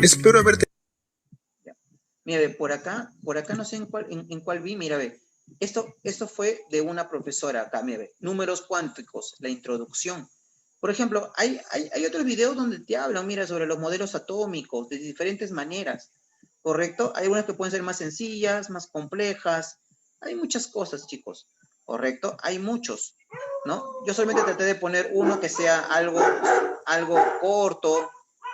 Espero haberte... Ya. Mira, ve, por acá no sé en cuál vi, mira, ve. Esto fue de una profesora acá, mira, ve. Números cuánticos, la introducción. Por ejemplo, hay otros videos donde te hablan, mira, sobre los modelos atómicos de diferentes maneras, ¿correcto? Hay unas que pueden ser más sencillas, más complejas. Hay muchas cosas, chicos, ¿correcto? Hay muchos, ¿no? Yo solamente traté de poner uno que sea algo corto,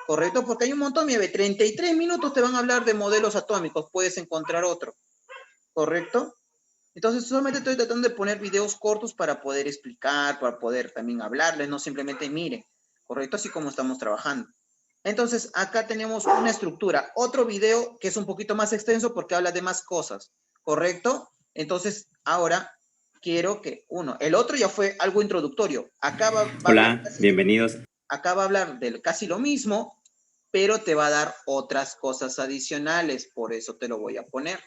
¿correcto? Porque hay un montón, mira, 33 minutos te van a hablar de modelos atómicos, puedes encontrar otro, ¿correcto? Entonces, solamente estoy tratando de poner videos cortos para poder explicar, para poder también hablarles, no simplemente miren, ¿correcto? Así como estamos trabajando. Entonces, acá tenemos una estructura. Otro video que es un poquito más extenso porque habla de más cosas, ¿correcto? Entonces, ahora quiero que el otro ya fue algo introductorio. Acá va Hola, bienvenidos. Acá va a hablar de casi lo mismo, pero te va a dar otras cosas adicionales, por eso te lo voy a poner.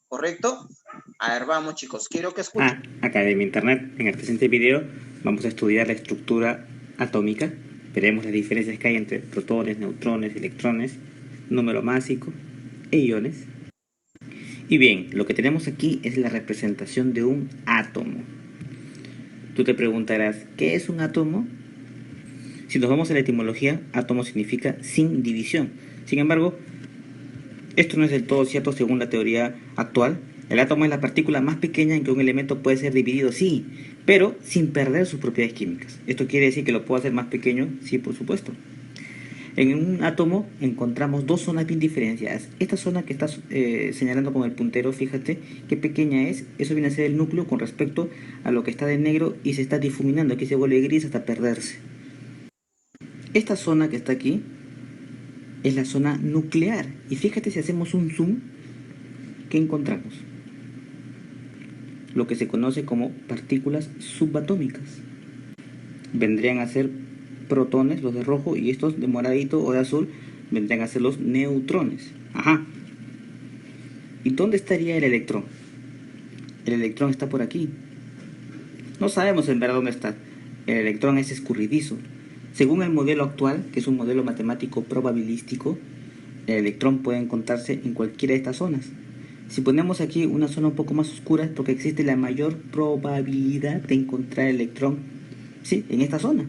¿Correcto? A ver, vamos, chicos, quiero que escuchen. Academia Internet. En el presente video vamos a estudiar la estructura atómica. Veremos las diferencias que hay entre protones, neutrones, electrones, número másico e iones. Y bien, lo que tenemos aquí es la representación de un átomo. Tú te preguntarás, ¿qué es un átomo? Si nos vamos a la etimología, átomo significa sin división. Sin embargo, esto no es del todo cierto según la teoría actual. El átomo es la partícula más pequeña en que un elemento puede ser dividido, sí, pero sin perder sus propiedades químicas. ¿Esto quiere decir que lo puedo hacer más pequeño? Sí, por supuesto. En un átomo encontramos dos zonas bien diferenciadas. Esta zona que estás señalando con el puntero, fíjate qué pequeña es. Eso viene a ser el núcleo con respecto a lo que está de negro y se está difuminando. Aquí se vuelve gris hasta perderse. Esta zona que está aquí es la zona nuclear. Y fíjate si hacemos un zoom, ¿qué encontramos? Lo que se conoce como partículas subatómicas. Vendrían a ser protones, los de rojo, y estos de moradito o de azul vendrían a ser los neutrones. Ajá. ¿Y dónde estaría el electrón? El electrón está por aquí. No sabemos en verdad dónde está. El electrón es escurridizo. Según el modelo actual, que es un modelo matemático probabilístico, el electrón puede encontrarse en cualquiera de estas zonas. Si ponemos aquí una zona un poco más oscura es porque existe la mayor probabilidad de encontrar el electrón, sí, en esta zona.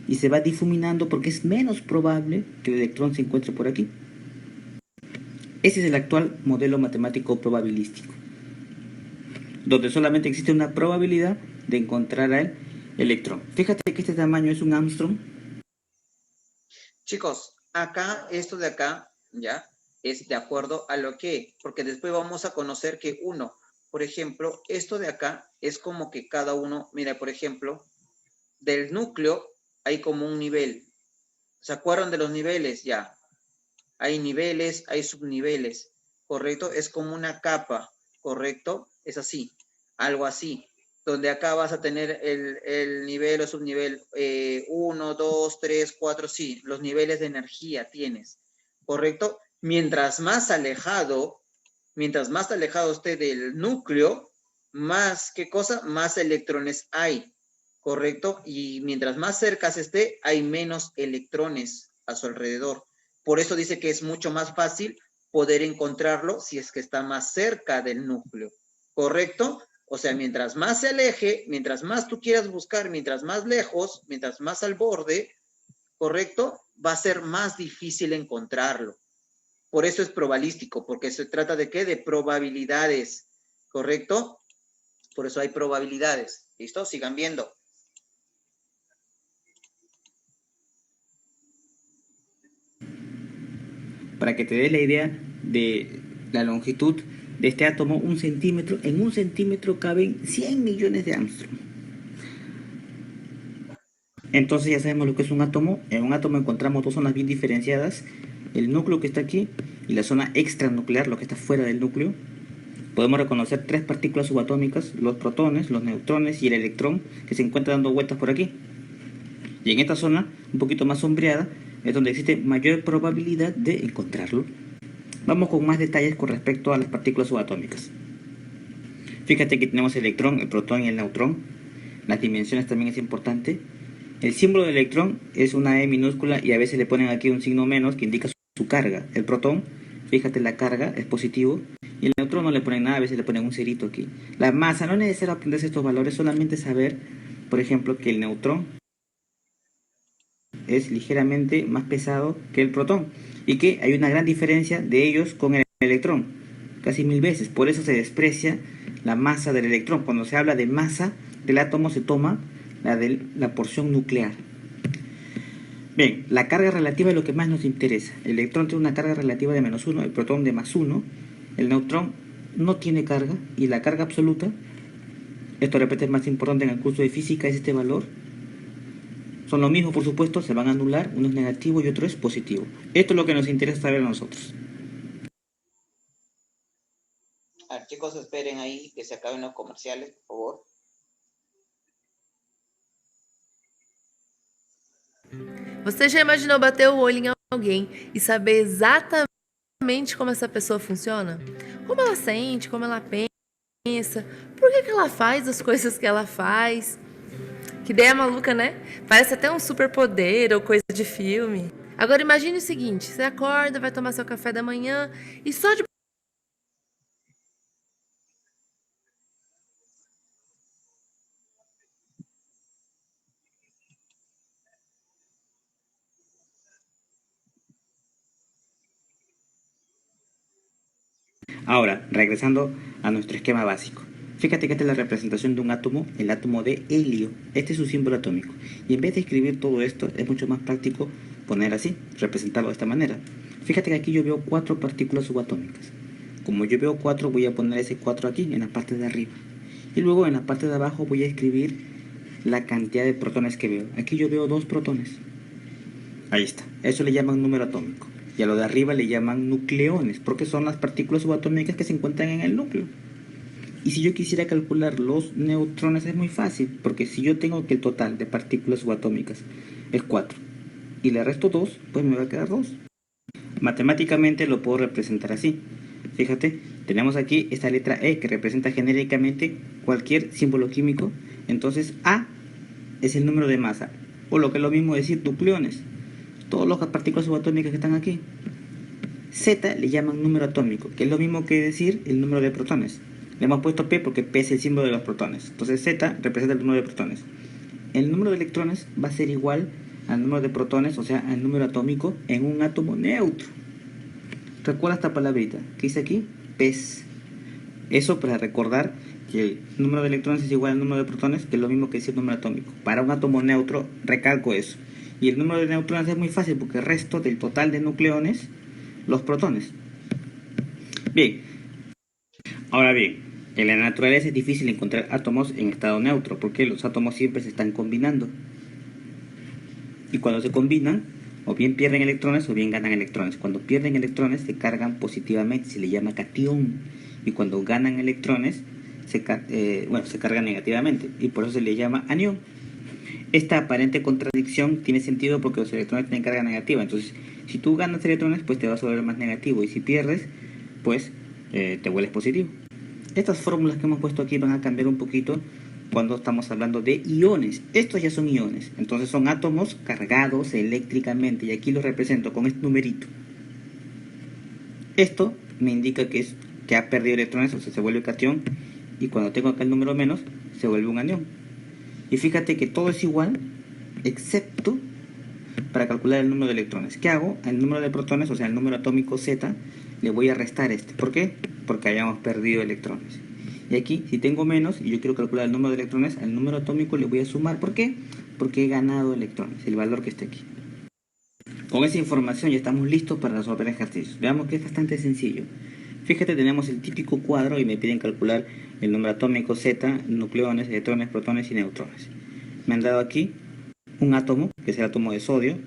Y se va difuminando porque es menos probable que el electrón se encuentre por aquí. Ese es el actual modelo matemático probabilístico, donde solamente existe una probabilidad de encontrar al electrón. Fíjate que este tamaño es un Armstrong. Chicos, acá, esto de acá, ¿ya? Es de acuerdo a lo que, porque después vamos a conocer que uno, por ejemplo, esto de acá es como que cada uno, mira, por ejemplo, del núcleo hay como un nivel. ¿Se acuerdan de los niveles? Ya. Hay niveles, hay subniveles, ¿correcto? Es como una capa, ¿correcto? Es así, algo así, donde acá vas a tener el nivel o subnivel 1, 2, 3, 4, sí, los niveles de energía tienes, ¿correcto? Mientras más alejado esté del núcleo, más, ¿qué cosa? Más electrones hay, ¿correcto? Y mientras más cerca esté, hay menos electrones a su alrededor. Por eso dice que es mucho más fácil poder encontrarlo si es que está más cerca del núcleo, ¿correcto? O sea, mientras más se aleje, mientras más tú quieras buscar, mientras más lejos, mientras más al borde, ¿correcto? Va a ser más difícil encontrarlo. Por eso es probabilístico, porque se trata de ¿qué? De probabilidades, ¿correcto? Por eso hay probabilidades. ¿Listo? Sigan viendo. Para que te dé la idea de la longitud de este átomo, un centímetro, en un centímetro caben 100 millones de Armstrong. Entonces ya sabemos lo que es un átomo. En un átomo encontramos dos zonas bien diferenciadas, el núcleo que está aquí y la zona extranuclear, lo que está fuera del núcleo. Podemos reconocer tres partículas subatómicas, los protones, los neutrones y el electrón, que se encuentran dando vueltas por aquí. Y en esta zona, un poquito más sombreada, es donde existe mayor probabilidad de encontrarlo. Vamos con más detalles con respecto a las partículas subatómicas. Fíjate que tenemos el electrón, el protón y el neutrón. Las dimensiones también es importante. El símbolo del electrón es una E minúscula y a veces le ponen aquí un signo menos que indica su carga. El protón, fíjate, la carga es positivo. Y el neutrón no le ponen nada, a veces le ponen un cerito aquí. La masa, no es necesario aprenderse estos valores, solamente saber, por ejemplo, que el neutrón es ligeramente más pesado que el protón y que hay una gran diferencia de ellos con el electrón, casi 1000 veces. Por eso se desprecia la masa del electrón. Cuando se habla de masa del átomo se toma la de la porción nuclear. Bien, la carga relativa es lo que más nos interesa. El electrón tiene una carga relativa de -1, el protón de +1, el neutrón no tiene carga y la carga absoluta, esto repite es más importante en el curso de física, es este valor. Son lo mismo, por supuesto, se van a anular, uno es negativo y otro es positivo. Esto es lo que nos interesa saber a nosotros. A ver, chicos, esperen ahí que se acaben los comerciales, por favor. Você já imaginou bater o olho em alguém e saber exatamente como essa pessoa funciona? Como ela sente, como ela pensa, por que ela faz as coisas que ela faz? Que ideia maluca, né? Parece até um superpoder ou coisa de filme. Agora imagine o seguinte, você acorda, vai tomar seu café da manhã e só de Ahora, regresando a nuestro esquema básico. Fíjate que esta es la representación de un átomo, el átomo de helio. Este es su símbolo atómico. Y en vez de escribir todo esto, es mucho más práctico poner así, representarlo de esta manera. Fíjate que aquí yo veo 4 partículas subatómicas. Como yo veo 4, voy a poner ese 4 aquí, en la parte de arriba. Y luego en la parte de abajo voy a escribir la cantidad de protones que veo. Aquí yo veo 2 protones. Ahí está. Eso le llaman número atómico. Y a lo de arriba le llaman nucleones, porque son las partículas subatómicas que se encuentran en el núcleo. Y si yo quisiera calcular los neutrones es muy fácil, porque si yo tengo que el total de partículas subatómicas es 4 y le resto 2, pues me va a quedar 2. Matemáticamente lo puedo representar así. Fíjate, tenemos aquí esta letra E que representa genéricamente cualquier símbolo químico. Entonces A es el número de masa, o lo que es lo mismo decir nucleones, todas las partículas subatómicas que están aquí. Z le llaman número atómico, que es lo mismo que decir el número de protones. Le hemos puesto P porque P es el símbolo de los protones. Entonces Z representa el número de protones. El número de electrones va a ser igual al número de protones, o sea, al número atómico en un átomo neutro. Recuerda esta palabrita que dice aquí, PES. Eso para recordar que el número de electrones es igual al número de protones, que es lo mismo que decir número atómico. Para un átomo neutro, recalco eso. Y el número de neutrones es muy fácil porque el resto del total de nucleones, los protones. Bien. Ahora bien, en la naturaleza es difícil encontrar átomos en estado neutro porque los átomos siempre se están combinando. Y cuando se combinan, o bien pierden electrones o bien ganan electrones. Cuando pierden electrones se cargan positivamente, se le llama catión. Y cuando ganan electrones se cargan negativamente y por eso se le llama anión. Esta aparente contradicción tiene sentido porque los electrones tienen carga negativa. Entonces, si tú ganas electrones, pues te vas a volver más negativo. Y si pierdes, pues te vuelves positivo. Estas fórmulas que hemos puesto aquí van a cambiar un poquito cuando estamos hablando de iones. Estos ya son iones, entonces son átomos cargados eléctricamente y aquí los represento con este numerito. Esto me indica que ha perdido electrones, o sea, se vuelve catión, y cuando tengo acá el número menos, se vuelve un anión. Y fíjate que todo es igual, excepto para calcular el número de electrones. ¿Qué hago? Al número de protones, o sea, el número atómico Z, le voy a restar este. ¿Por qué? Porque hayamos perdido electrones. Y aquí, si tengo menos y yo quiero calcular el número de electrones, al número atómico le voy a sumar. ¿Por qué? Porque he ganado electrones, el valor que esté aquí. Con esa información ya estamos listos para resolver ejercicios. Veamos que es bastante sencillo. Fíjate, tenemos el típico cuadro y me piden calcular el número atómico Z, nucleones, electrones, protones y neutrones. Me han dado aquí un átomo, que es el átomo de sodio.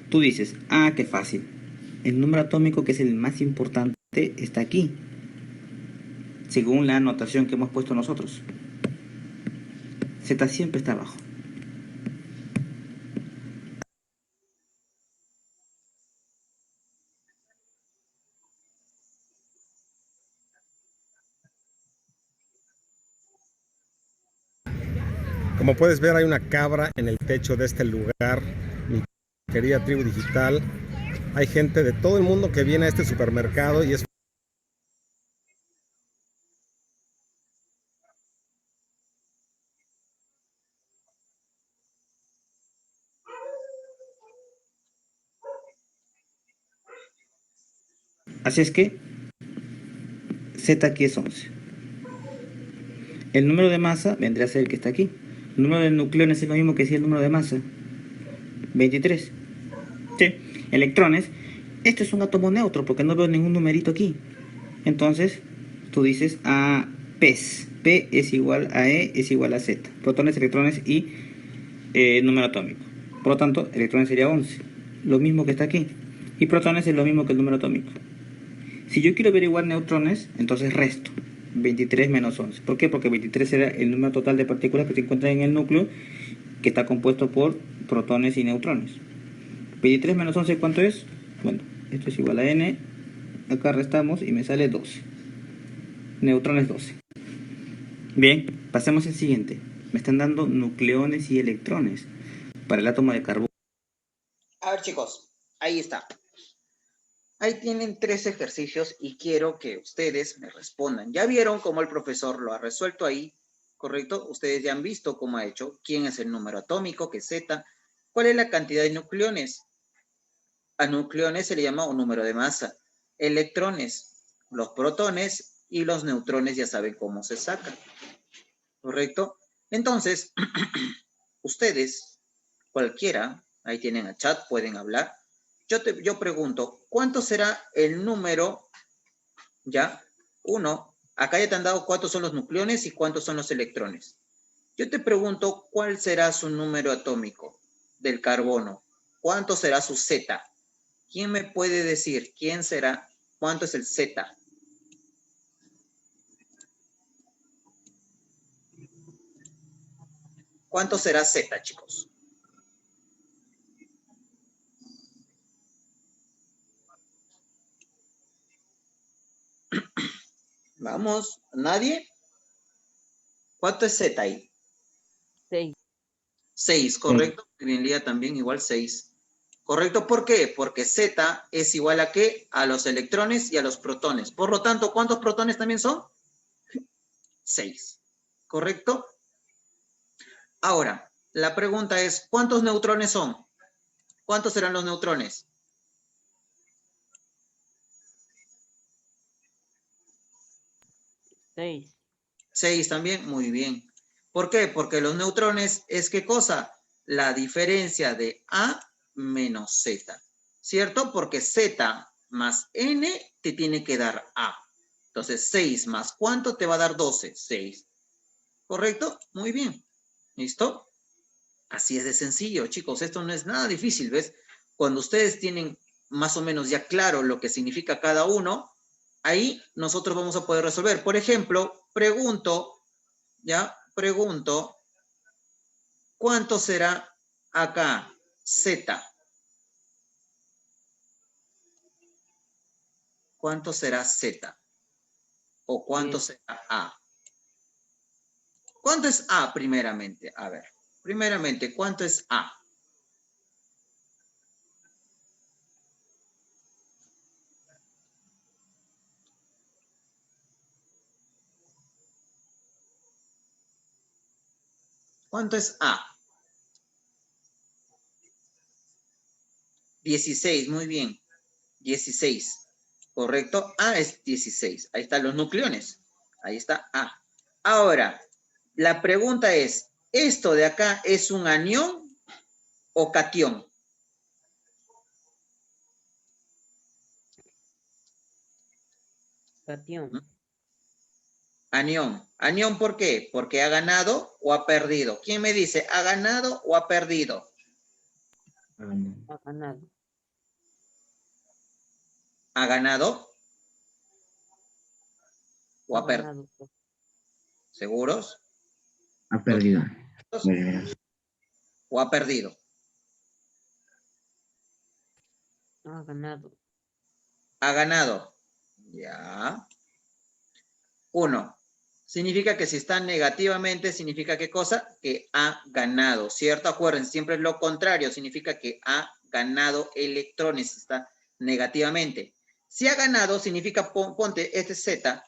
Tú dices, ah, qué fácil. El número atómico, que es el más importante, está aquí, según la anotación que hemos puesto nosotros. Z siempre está abajo. Como puedes ver, hay una cabra en el techo de este lugar, mi querida tribu digital. Hay gente de todo el mundo que viene a este supermercado y es Así es que Z aquí es 11. El número de masa vendría a ser el que está aquí. El número de nucleones es lo mismo que si el número de masa. 23. Sí. Electrones. Esto es un átomo neutro porque no veo ningún numerito aquí. Entonces, tú dices a PES. P es igual a E es igual a Z. Protones, electrones y número atómico. Por lo tanto, electrones sería 11. Lo mismo que está aquí. Y protones es lo mismo que el número atómico. Si yo quiero averiguar neutrones, entonces resto 23 menos 11. ¿Por qué? Porque 23 será el número total de partículas que se encuentran en el núcleo, que está compuesto por protones y neutrones. 23 menos 11, ¿cuánto es? Bueno, esto es igual a n. Acá restamos y me sale 12. Neutrones 12. Bien, pasemos al siguiente. Me están dando nucleones y electrones para el átomo de carbono. A ver, chicos, ahí está. Ahí tienen 3 ejercicios y quiero que ustedes me respondan. Ya vieron cómo el profesor lo ha resuelto ahí, ¿correcto? Ustedes ya han visto cómo ha hecho, quién es el número atómico, que es Z, cuál es la cantidad de nucleones. A nucleones se le llama un número de masa. Electrones, los protones y los neutrones ya saben cómo se sacan, ¿correcto? Entonces, ustedes, cualquiera, ahí tienen el chat, pueden hablar. Yo pregunto, ¿cuánto será el número, ya? 1, acá ya te han dado cuántos son los nucleones y cuántos son los electrones. Yo te pregunto, ¿cuál será su número atómico del carbono? ¿Cuánto será su Z? ¿Quién me puede decir quién será? ¿Cuánto es el Z? ¿Cuánto será Z, chicos? Vamos, ¿nadie? ¿Cuánto es Z ahí? 6. 6, ¿correcto? Greenlia también igual 6. ¿Correcto? ¿Por qué? Porque Z es igual a ¿qué? A los electrones y a los protones. Por lo tanto, ¿cuántos protones también son? 6. ¿Correcto? Ahora, la pregunta es, ¿cuántos neutrones son? ¿Cuántos serán los neutrones? 6. 6 también, muy bien. ¿Por qué? Porque los neutrones es ¿qué cosa? La diferencia de A menos Z, ¿cierto? Porque Z más N te tiene que dar A. Entonces, 6 más ¿cuánto te va a dar 12? 6. ¿Correcto? Muy bien. ¿Listo? Así es de sencillo, chicos. Esto no es nada difícil, ¿ves? Cuando ustedes tienen más o menos ya claro lo que significa cada uno, ahí nosotros vamos a poder resolver. Por ejemplo, pregunto, ¿cuánto será acá Z? ¿Cuánto será Z? ¿O cuánto será A? ¿Cuánto es A primeramente? A ver, primeramente, ¿cuánto es A? ¿Cuánto es A? 16, muy bien. 16, ¿correcto? A es 16. Ahí están los nucleones. Ahí está A. Ahora, la pregunta es, ¿esto de acá es un anión o catión? Cation. Anión. ¿Anión por qué? ¿Porque ha ganado o ha perdido? ¿Quién me dice, ha ganado o ha perdido? Ha ganado. ¿Ha ganado o Ha ha perdido? ganado. ¿Seguros? Ha perdido. Verás. ¿O ha perdido? Ha ganado. Ha ganado. Ya. 1. Significa que si está negativamente, significa ¿qué cosa? Que ha ganado, ¿cierto? Acuérdense, siempre es lo contrario, significa que ha ganado electrones, está negativamente. Si ha ganado, significa, ponte este Z,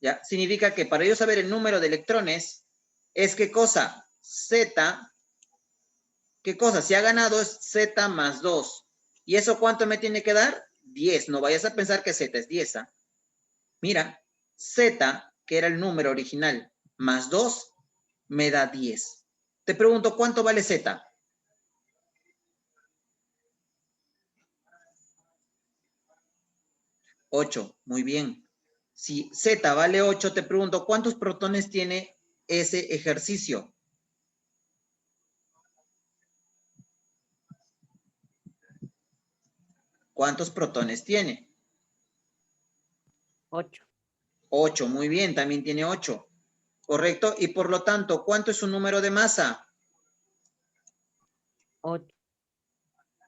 ¿ya? Significa que para yo saber el número de electrones, es ¿qué cosa? Z, ¿qué cosa? Si ha ganado es Z más 2. ¿Y eso cuánto me tiene que dar? 10. No vayas a pensar que Z es 10, ¿ah? Mira, Z, que era el número original, más 2, me da 10. Te pregunto, ¿cuánto vale Z? 8, muy bien. Si Z vale 8, te pregunto, ¿cuántos protones tiene ese ejercicio? ¿Cuántos protones tiene? 8. 8, muy bien, también tiene 8. ¿Correcto? Y por lo tanto, ¿cuánto es su número de masa? 8.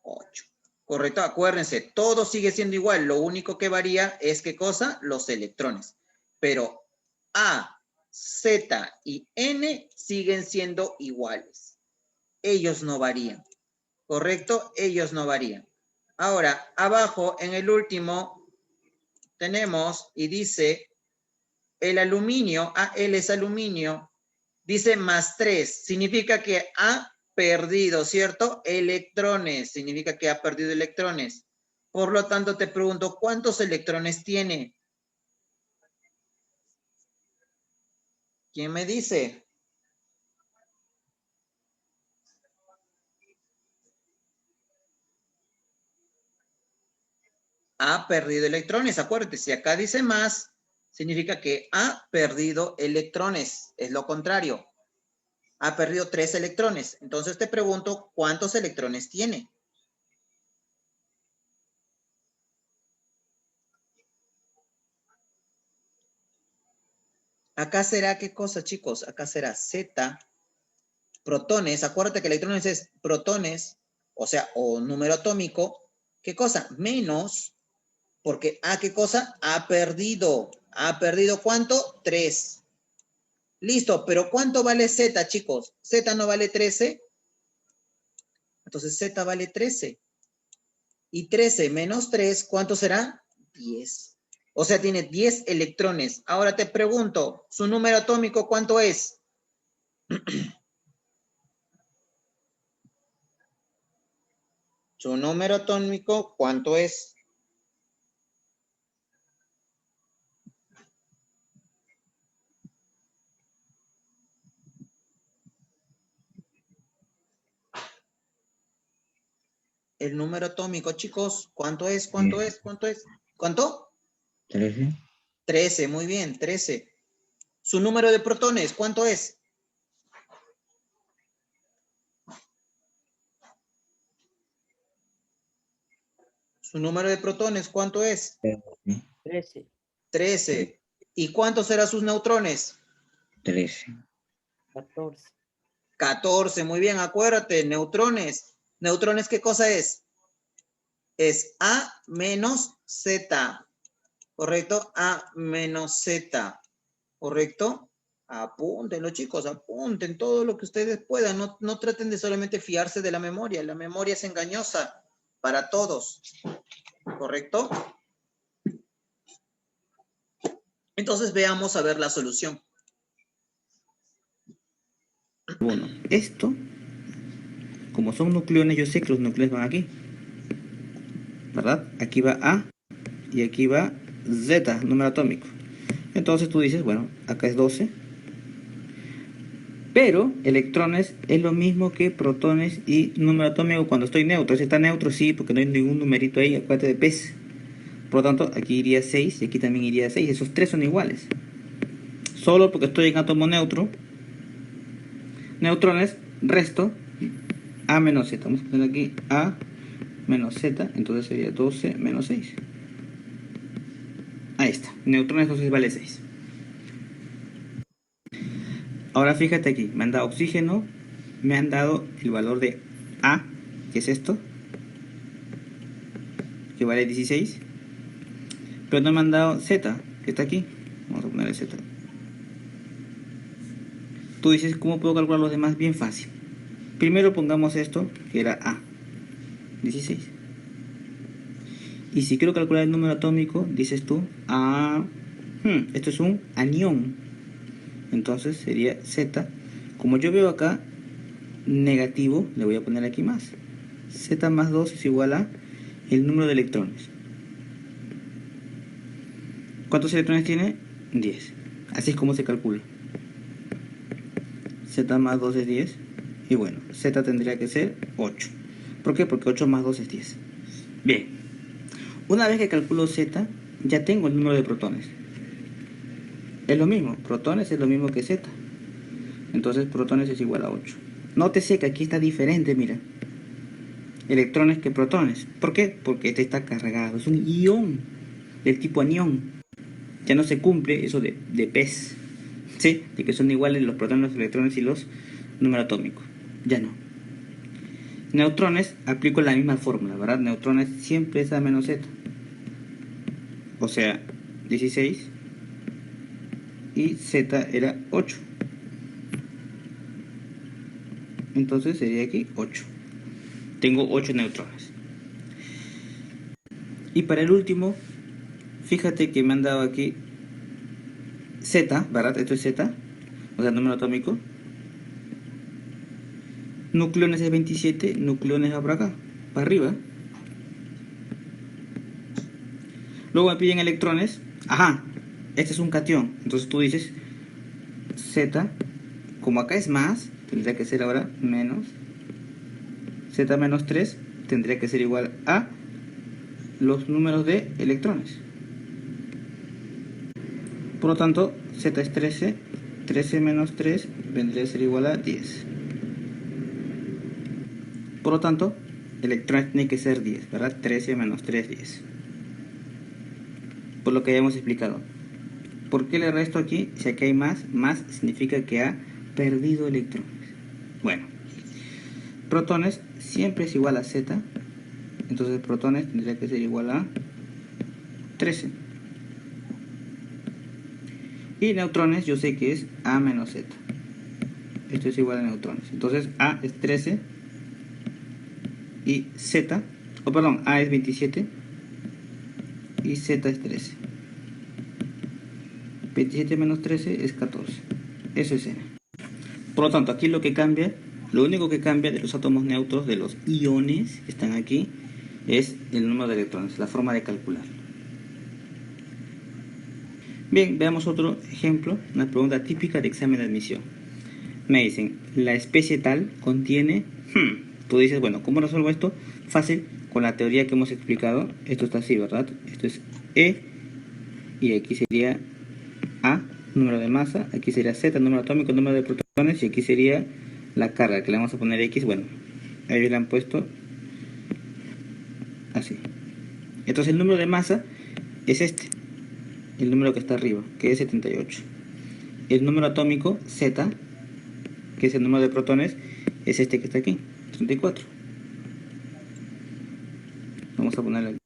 8. Correcto, acuérdense, todo sigue siendo igual, lo único que varía es ¿qué cosa? Los electrones. Pero A, Z y N siguen siendo iguales. Ellos no varían. ¿Correcto? Ellos no varían. Ahora, abajo en el último tenemos y dice el aluminio, AL es aluminio, dice más 3, significa que ha perdido, ¿cierto? Electrones, significa que ha perdido electrones. Por lo tanto, te pregunto, ¿cuántos electrones tiene? ¿Quién me dice? Ha perdido electrones, acuérdate, si acá dice más, significa que ha perdido electrones, es lo contrario. Ha perdido 3 electrones. Entonces te pregunto, ¿cuántos electrones tiene? Acá será, ¿qué cosa, chicos? Acá será Z, protones. Acuérdate que electrones es protones, o sea, o número atómico. ¿Qué cosa? Menos, porque A, ¿qué cosa? Ha perdido. ¿Ha perdido cuánto? 3. Listo, pero ¿cuánto vale Z, chicos? Z no vale 13. Entonces Z vale 13. Y 13 menos 3, ¿cuánto será? 10. O sea, tiene 10 electrones. Ahora te pregunto, ¿su número atómico cuánto es? ¿Su número atómico cuánto es? El número atómico, chicos, ¿cuánto es? ¿Cuánto es? ¿Cuánto es? ¿Cuánto? 13. 13, muy bien, 13. ¿Su número de protones cuánto es? ¿Su número de protones cuánto es? 13. 13. ¿Y cuántos serán sus neutrones? 13. 14. 14, muy bien, acuérdate, neutrones. ¿Neutrones qué cosa es? Es A menos Z, ¿correcto? A menos Z, ¿correcto? Apúntenlo, chicos, apunten todo lo que ustedes puedan. No traten de solamente fiarse de la memoria. La memoria es engañosa para todos, ¿correcto? Entonces veamos a ver la solución. Bueno, esto, como son nucleones, yo sé que los nucleones van aquí, ¿verdad? Aquí va A y aquí va Z, número atómico. Entonces tú dices, bueno, acá es 12. Pero electrones es lo mismo que protones y número atómico cuando estoy neutro. Si está neutro, sí, porque no hay ningún numerito ahí, acuérdate de pez. Por lo tanto, aquí iría 6 y aquí también iría 6. Esos tres son iguales. Solo porque estoy en átomo neutro. Neutrones, resto A menos Z. Vamos a poner aquí A menos Z. Entonces sería 12 menos 6. Ahí está. Neutrones entonces vale 6. Ahora fíjate aquí. Me han dado oxígeno. Me han dado el valor de A, que es esto, que vale 16. Pero no me han dado Z, que está aquí. Vamos a ponerle Z. Tú dices, ¿cómo puedo calcular los demás? Bien fácil. Primero pongamos esto, que era A, 16. Y si quiero calcular el número atómico, dices tú, esto es un anión. Entonces sería Z. Como yo veo acá negativo, le voy a poner aquí más. Z más 2 es igual a el número de electrones. ¿Cuántos electrones tiene? 10. Así es como se calcula. Z más 2 es 10. Y bueno, Z tendría que ser 8. ¿Por qué? Porque 8 más 2 es 10. Bien. Una vez que calculo Z, ya tengo el número de protones. Es lo mismo. Protones es lo mismo que Z. Entonces protones es igual a 8. Nótese que aquí está diferente, mira. Electrones que protones. ¿Por qué? Porque este está cargado. Es un ión del tipo anión. Ya no se cumple eso de pez, ¿sí? De que son iguales los protones, los electrones y los números atómicos. Ya no. Neutrones, aplico la misma fórmula, ¿verdad? Neutrones siempre es A menos Z. O sea, 16 y Z era 8. Entonces sería aquí 8. Tengo 8 neutrones. Y para el último, fíjate que me han dado aquí Z, ¿verdad? Esto es Z, o sea, número atómico. Nucleones es 27, nucleones va por acá, para arriba. Luego me piden electrones. Ajá, este es un catión. Entonces tú dices Z, como acá es más, tendría que ser ahora menos. Z menos 3 tendría que ser igual a los números de electrones. Por lo tanto, Z es 13. 13 menos 3 vendría a ser igual a 10. Por lo tanto, electrones tiene que ser 10, ¿verdad? 13 menos 3, 10. Por lo que ya hemos explicado. ¿Por qué le resto aquí? Si aquí hay más significa que ha perdido electrones. Bueno, protones siempre es igual a Z, entonces protones tendría que ser igual a 13. Y neutrones yo sé que es A menos Z. Esto es igual a neutrones. Entonces A es 13 y Z, A es 27 y Z es 13. 27 menos 13 es 14. Eso es N. Por lo tanto, aquí lo único que cambia de los átomos neutros, de los iones que están aquí, es el número de electrones, la forma de calcular. Bien, veamos otro ejemplo, una pregunta típica de examen de admisión. Me dicen, la especie tal contiene... Tú dices, bueno, ¿cómo resuelvo esto? Fácil, con la teoría que hemos explicado. Esto está así, ¿verdad? Esto es E, y aquí sería A, número de masa, aquí sería Z, número atómico, número de protones, y aquí sería la carga, que le vamos a poner X. Bueno, ahí le han puesto así. Entonces el número de masa es este, el número que está arriba, que es 78. El número atómico, Z, que es el número de protones, es este que está aquí, 34. Vamos a ponerle aquí.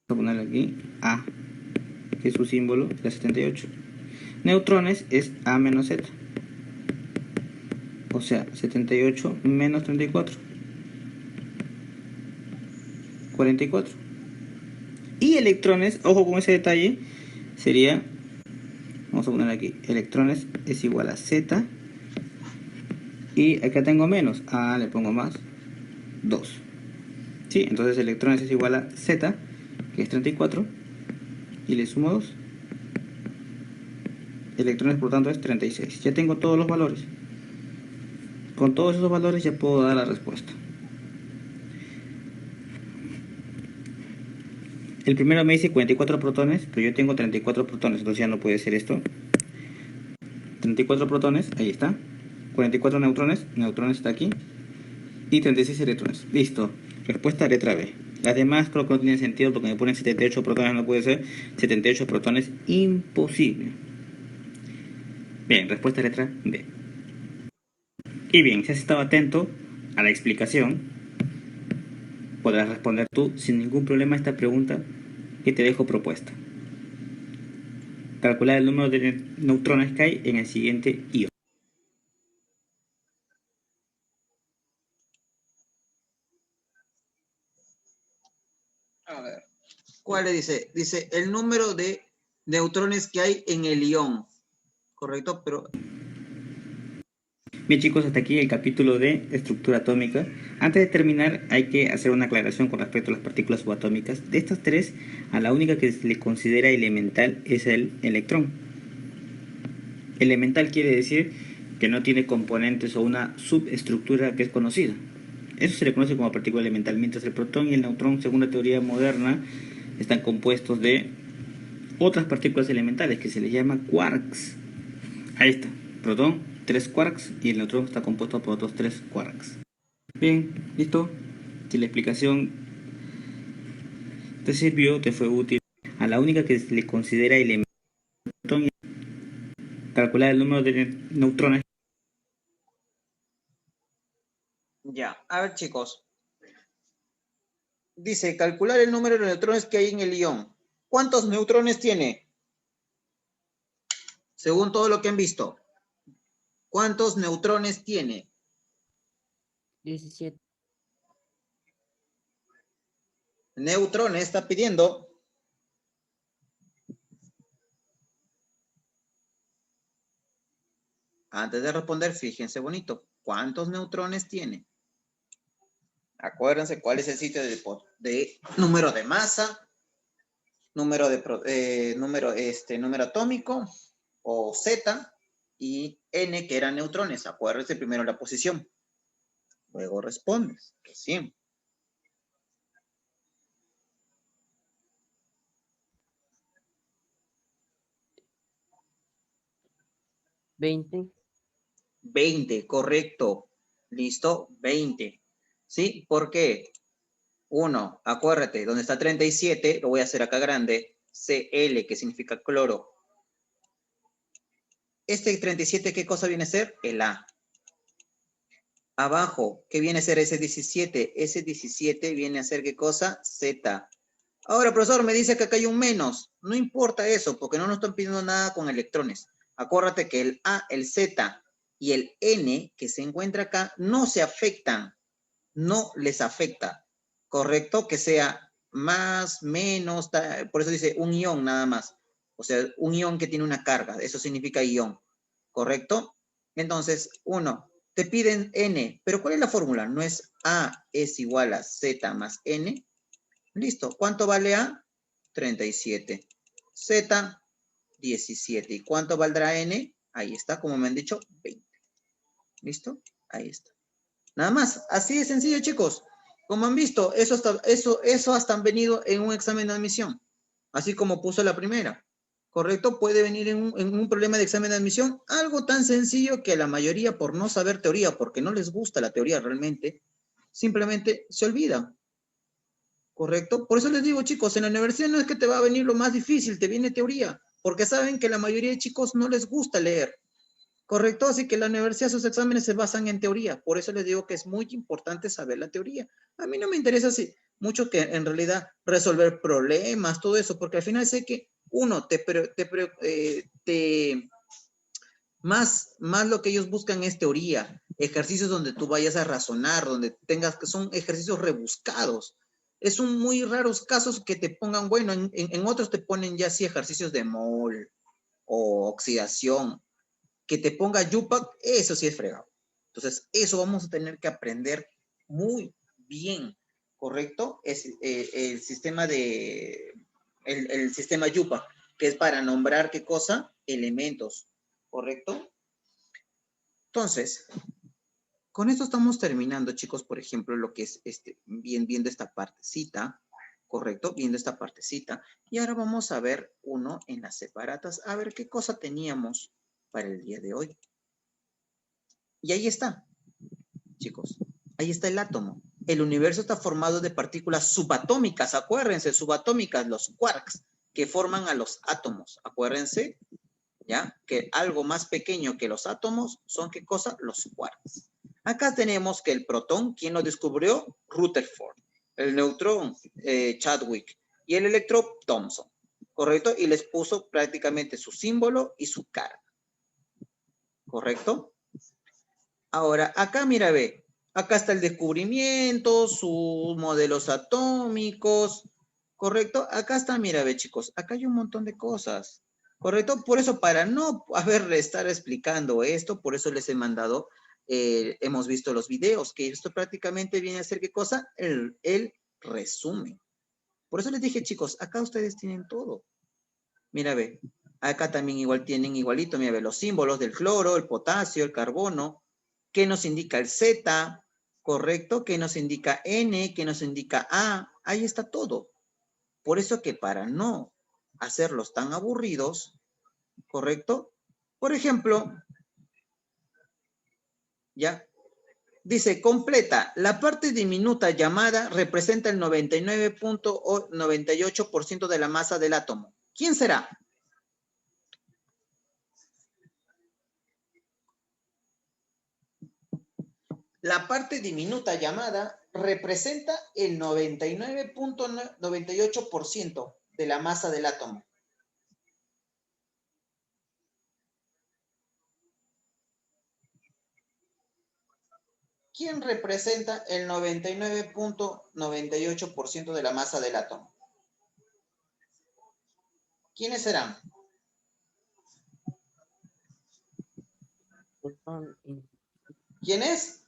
Vamos a ponerle aquí A, que es su símbolo, la 78. Neutrones es A menos Z. O sea, 78 menos 34. 44. Y electrones, ojo con ese detalle, sería, vamos a poner aquí, electrones es igual a Z. Y acá tengo menos, A le pongo más, 2. ¿Sí? Entonces electrones es igual a Z, que es 34, y le sumo 2. Electrones por tanto es 36. Ya tengo todos los valores. Con todos esos valores ya puedo dar la respuesta. El primero me dice 44 protones, pero yo tengo 34 protones, entonces ya no puede ser esto. 34 protones, ahí está. 44 neutrones, neutrones está aquí. Y 36 electrones. Listo. Respuesta letra B. Las demás creo que no tienen sentido porque me ponen 78 protones, no puede ser. 78 protones, imposible. Bien, respuesta letra B. Y bien, si has estado atento a la explicación, podrás responder tú sin ningún problema a esta pregunta que te dejo propuesta. Calcular el número de neutrones que hay en el siguiente ion. A ver, ¿cuál le dice? Dice el número de neutrones que hay en el ion. ¿Correcto? Pero Bien chicos, hasta aquí el capítulo de estructura atómica. Antes de terminar hay que hacer una aclaración con respecto a las partículas subatómicas. De estas tres, a la única que se le considera elemental es el electrón. Elemental quiere decir que no tiene componentes o una subestructura que es conocida. Eso se le conoce como partícula elemental, mientras el protón y el neutrón, según la teoría moderna, están compuestos de otras partículas elementales que se les llama quarks. Ahí está, protón, 3 quarks, y el neutrón está compuesto por otros 3 quarks. Bien, listo. Si la explicación te sirvió, te fue útil, a la única que se le considera elemental, calcular el número de neutrones. ya, a ver chicos. Dice, calcular el número de neutrones que hay en el ion. ¿Cuántos neutrones tiene? Según todo lo que han visto. ¿Cuántos neutrones tiene? 17. Neutrones está pidiendo. Antes de responder, fíjense bonito. ¿Cuántos neutrones tiene? Acuérdense cuál es el sitio de número de masa, número atómico o Z y N que eran neutrones. Acuérdense primero la posición. Luego respondes. Sí. 20. 20, correcto. ¿Listo? 20. ¿Sí? ¿Por qué? 1, acuérdate, donde está 37, lo voy a hacer acá grande, Cl, que significa cloro. Este 37, ¿qué cosa viene a ser? El A. Abajo, ¿qué viene a ser ese 17? Ese 17 viene a ser, ¿qué cosa? Z. Ahora, profesor, me dice que acá hay un menos. No importa eso, porque no nos están pidiendo nada con electrones. Acuérdate que el A, el Z y el N que se encuentra acá no se afectan. No les afecta. ¿Correcto? Que sea más, menos, por eso dice un ión nada más. O sea, un ión que tiene una carga. Eso significa ión. ¿Correcto? Entonces, uno, te piden N. ¿Pero cuál es la fórmula? ¿No es A es igual a Z más N? Listo. ¿Cuánto vale A? 37. Z, 17. ¿Y cuánto valdrá N? Ahí está, como me han dicho, 20. ¿Listo? Ahí está. Nada más. Así de sencillo, chicos. Como han visto, eso hasta han venido en un examen de admisión. Así como puso la primera. ¿Correcto? Puede venir en un problema de examen de admisión. Algo tan sencillo que la mayoría, por no saber teoría, porque no les gusta la teoría realmente, simplemente se olvida. ¿Correcto? Por eso les digo, chicos, en la universidad no es que te va a venir lo más difícil, te viene teoría, porque saben que la mayoría de chicos no les gusta leer. ¿Correcto? Así que la universidad, sus exámenes se basan en teoría. Por eso les digo que es muy importante saber la teoría. A mí no me interesa mucho que en realidad resolver problemas, todo eso, porque al final sé que uno, más lo que ellos buscan es teoría, ejercicios donde tú vayas a razonar, donde tengas que son ejercicios rebuscados. Es un muy raros casos que te pongan, bueno, en otros te ponen ya sí ejercicios de mol o oxidación, que te ponga Yupac, eso sí es fregado. Entonces, eso vamos a tener que aprender muy bien, ¿correcto? Es el sistema el sistema Yupac, que es para nombrar, ¿qué cosa? Elementos, ¿correcto? Entonces, con esto estamos terminando, chicos, por ejemplo, lo que es viendo esta partecita, ¿correcto? Viendo esta partecita. Y ahora vamos a ver uno en las separatas, a ver qué cosa teníamos para el día de hoy. Y ahí está, chicos. Ahí está el átomo. El universo está formado de partículas subatómicas. Acuérdense, subatómicas, los quarks, que forman a los átomos. Acuérdense, ¿ya? Que algo más pequeño que los átomos son, ¿qué cosa? Los quarks. Acá tenemos que el protón, ¿quién lo descubrió? Rutherford. El neutrón, Chadwick. Y el electrón, Thomson. ¿Correcto? Y les puso prácticamente su símbolo y su carga. ¿Correcto? Ahora, acá mira, ve, acá está el descubrimiento, sus modelos atómicos, ¿correcto? Acá está, mira, ve, chicos, acá hay un montón de cosas, ¿correcto? Por eso, para no estar explicando esto, por eso les he mandado, hemos visto los videos, que esto prácticamente viene a ser, ¿qué cosa? El resumen. Por eso les dije, chicos, acá ustedes tienen todo. Mira, ve, acá también igual tienen igualito, mira, ve, los símbolos del cloro, el potasio, el carbono. ¿Qué nos indica el Z? ¿Correcto? ¿Qué nos indica N? ¿Qué nos indica A? Ahí está todo. Por eso que para no hacerlos tan aburridos, ¿correcto? Por ejemplo, ya, dice, completa, la parte diminuta llamada representa el 99.98% de la masa del átomo. ¿Quién será? La parte diminuta llamada representa el 99.98% de la masa del átomo. ¿Quién representa el 99.98% de la masa del átomo? ¿Quiénes serán? Protón y ¿Quién es?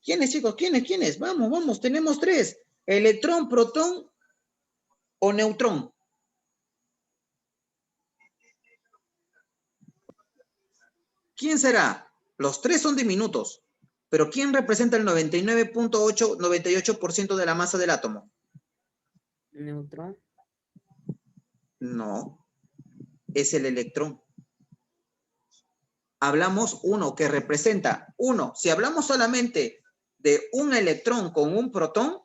¿Quiénes, chicos? ¿Quiénes? Vamos, tenemos tres. Electrón, protón o neutrón. ¿Quién será? Los tres son diminutos. Pero ¿quién representa el 99.98% de la masa del átomo? neutrón. No, es el electrón. Hablamos uno que representa uno. Si hablamos solamente de un electrón con un protón,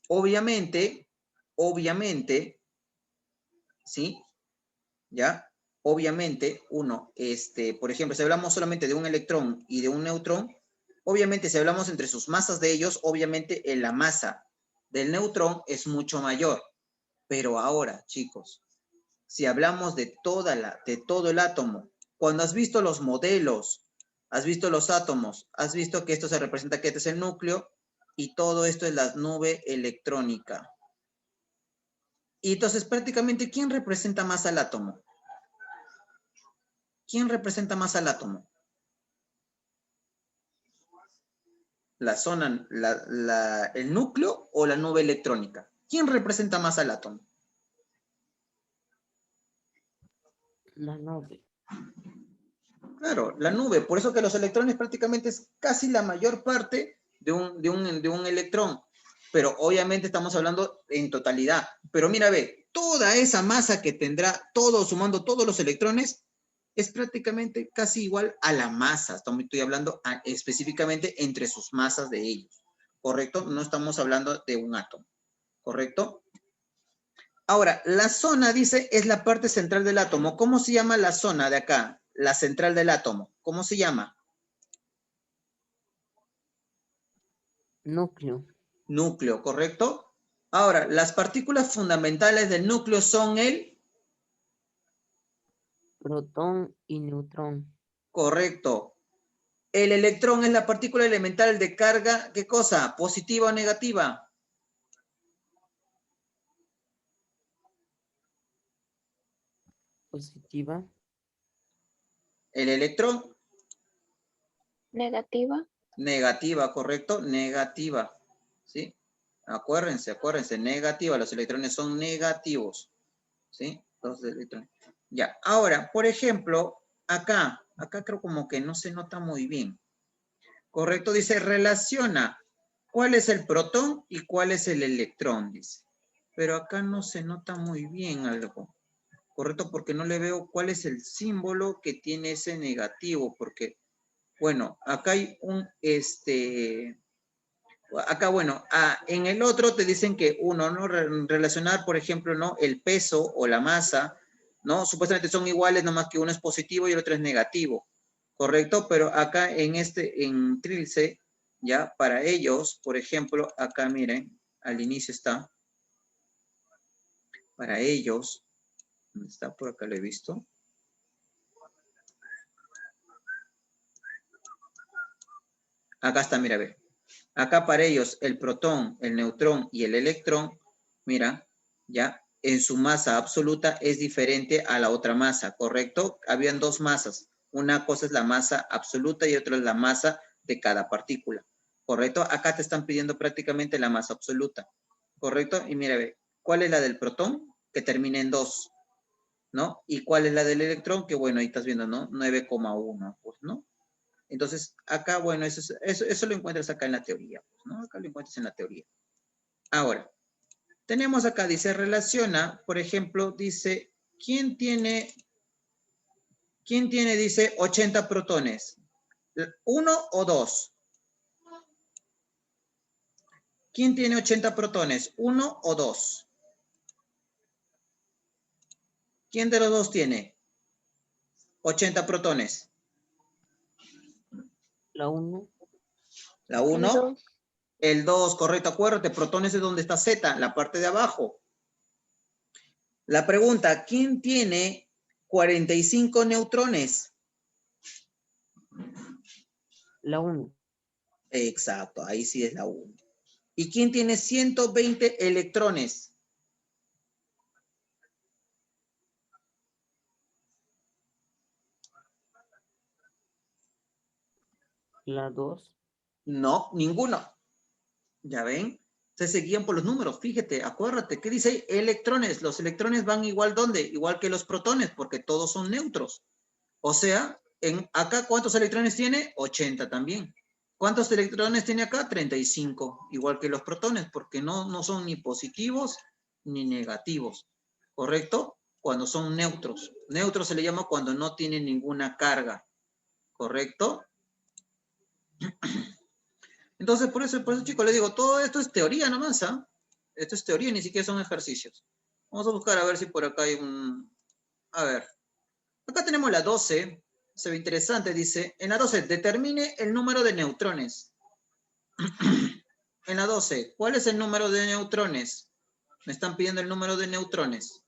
obviamente, ¿sí? ¿Ya? Obviamente, uno, por ejemplo, si hablamos solamente de un electrón y de un neutrón, obviamente si hablamos entre sus masas de ellos, obviamente la masa del neutrón es mucho mayor. Pero ahora, chicos, si hablamos de todo el átomo, cuando has visto los modelos, has visto los átomos, has visto que esto se representa que este es el núcleo y todo esto es la nube electrónica. Y entonces prácticamente, ¿quién representa más al átomo? ¿Quién representa más al átomo? ¿La zona, el núcleo o la nube electrónica? ¿Quién representa más al átomo? La nube. Claro, la nube. Por eso que los electrones prácticamente es casi la mayor parte de un electrón. Pero obviamente estamos hablando en totalidad. Pero mira, ve, toda esa masa que tendrá, todo sumando todos los electrones, es prácticamente casi igual a la masa. Estoy hablando específicamente entre sus masas de ellos. ¿Correcto? No estamos hablando de un átomo. ¿Correcto? Ahora, la zona, dice, es la parte central del átomo. ¿Cómo se llama la zona de acá? La central del átomo. ¿Cómo se llama? Núcleo. Núcleo, ¿correcto? Ahora, las partículas fundamentales del núcleo son el... Protón y neutrón. Correcto. El electrón es la partícula elemental de carga, ¿qué cosa? ¿Positiva o negativa? Positiva. El electrón, Negativa. negativa, ¿correcto? Negativa, ¿sí? Acuérdense, negativa, los electrones son negativos, ¿sí? Los electrones. Ya, ahora, por ejemplo, acá creo como que no se nota muy bien. Correcto, dice, relaciona cuál es el protón y cuál es el electrón, dice. Pero acá no se nota muy bien algo. Correcto, porque no le veo cuál es el símbolo que tiene ese negativo, porque, bueno, acá hay un, acá, bueno, en el otro te dicen que uno, ¿no? Relacionar, por ejemplo, ¿no? El peso o la masa, ¿no? Supuestamente son iguales, nomás que uno es positivo y el otro es negativo, ¿correcto? Pero acá en Trilce, ya, para ellos, por ejemplo, acá miren, al inicio está, para ellos, ¿dónde está? Por acá lo he visto. Acá está, mira, ve. Acá para ellos el protón, el neutrón y el electrón, mira, ya, en su masa absoluta es diferente a la otra masa, ¿correcto? Habían dos masas. Una cosa es la masa absoluta y otra es la masa de cada partícula, ¿correcto? Acá te están pidiendo prácticamente la masa absoluta, ¿correcto? Y mira, ve, ¿cuál es la del protón? Que termina en 2, ¿no? ¿Y cuál es la del electrón? Que bueno, ahí estás viendo, ¿no? 9,1, pues, ¿no? Entonces, acá, bueno, eso lo encuentras acá en la teoría, pues, ¿no? Acá lo encuentras en la teoría. Ahora, tenemos acá, dice, relaciona, por ejemplo, dice, ¿quién tiene, dice, 80 protones? ¿1 o 2? ¿Quién tiene 80 protones? ¿1 o 2? ¿Quién de los dos tiene 80 protones? La 1. ¿La El 1? 2. El 2, correcto, acuérdate, protones es donde está Z, la parte de abajo. La pregunta, ¿quién tiene 45 neutrones. La 1. Exacto, ahí sí es la 1. ¿Y quién tiene 120 electrones? La 2. No, ninguno. ¿Ya ven? Se seguían por los números. Fíjate, acuérdate, ¿qué dice ahí? Electrones. Los electrones van igual, ¿dónde? Igual que los protones, porque todos son neutros. O sea, acá, ¿cuántos electrones tiene? 80 también. ¿Cuántos electrones tiene acá? 35, igual que los protones, porque no son ni positivos ni negativos, ¿correcto? Cuando son neutros. Neutro se le llama cuando no tienen ninguna carga, ¿correcto? Entonces, por eso, chicos, les digo, todo esto es teoría nomás, ¿ah? Esto es teoría, ni siquiera son ejercicios. Vamos a buscar a ver si por acá hay un... A ver. Acá tenemos la 12. Se ve interesante, dice. En la 12, determine el número de neutrones. En la 12, ¿cuál es el número de neutrones? Me están pidiendo el número de neutrones.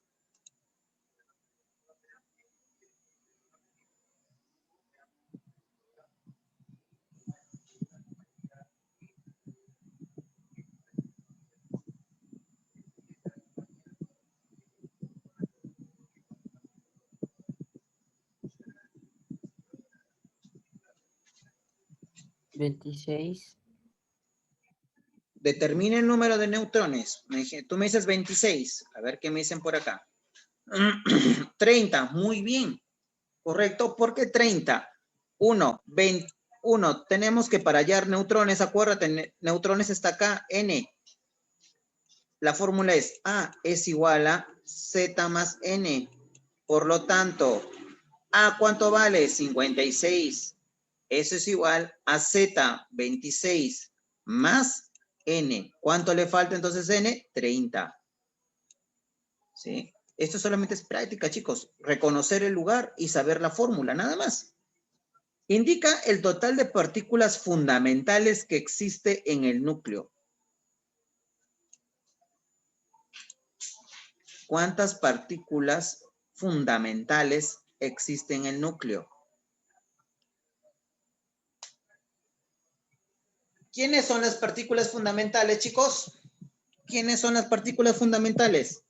Veintiséis. Determine el número de neutrones. Tú me dices 26. A ver qué me dicen por acá. 30, muy bien. Correcto, ¿por qué 30? 1, 21. Tenemos que para hallar neutrones, acuérdate, neutrones está acá, N. La fórmula es A es igual a Z más N. Por lo tanto, A, ¿cuánto vale? 56. Eso es igual a Z, 26, más N. ¿Cuánto le falta entonces N? 30. ¿Sí? Esto solamente es práctica, chicos. Reconocer el lugar y saber la fórmula, nada más. Indica el total de partículas fundamentales que existe en el núcleo. ¿Cuántas partículas fundamentales existen en el núcleo? ¿Quiénes son las partículas fundamentales, chicos? ¿Quiénes son las partículas fundamentales?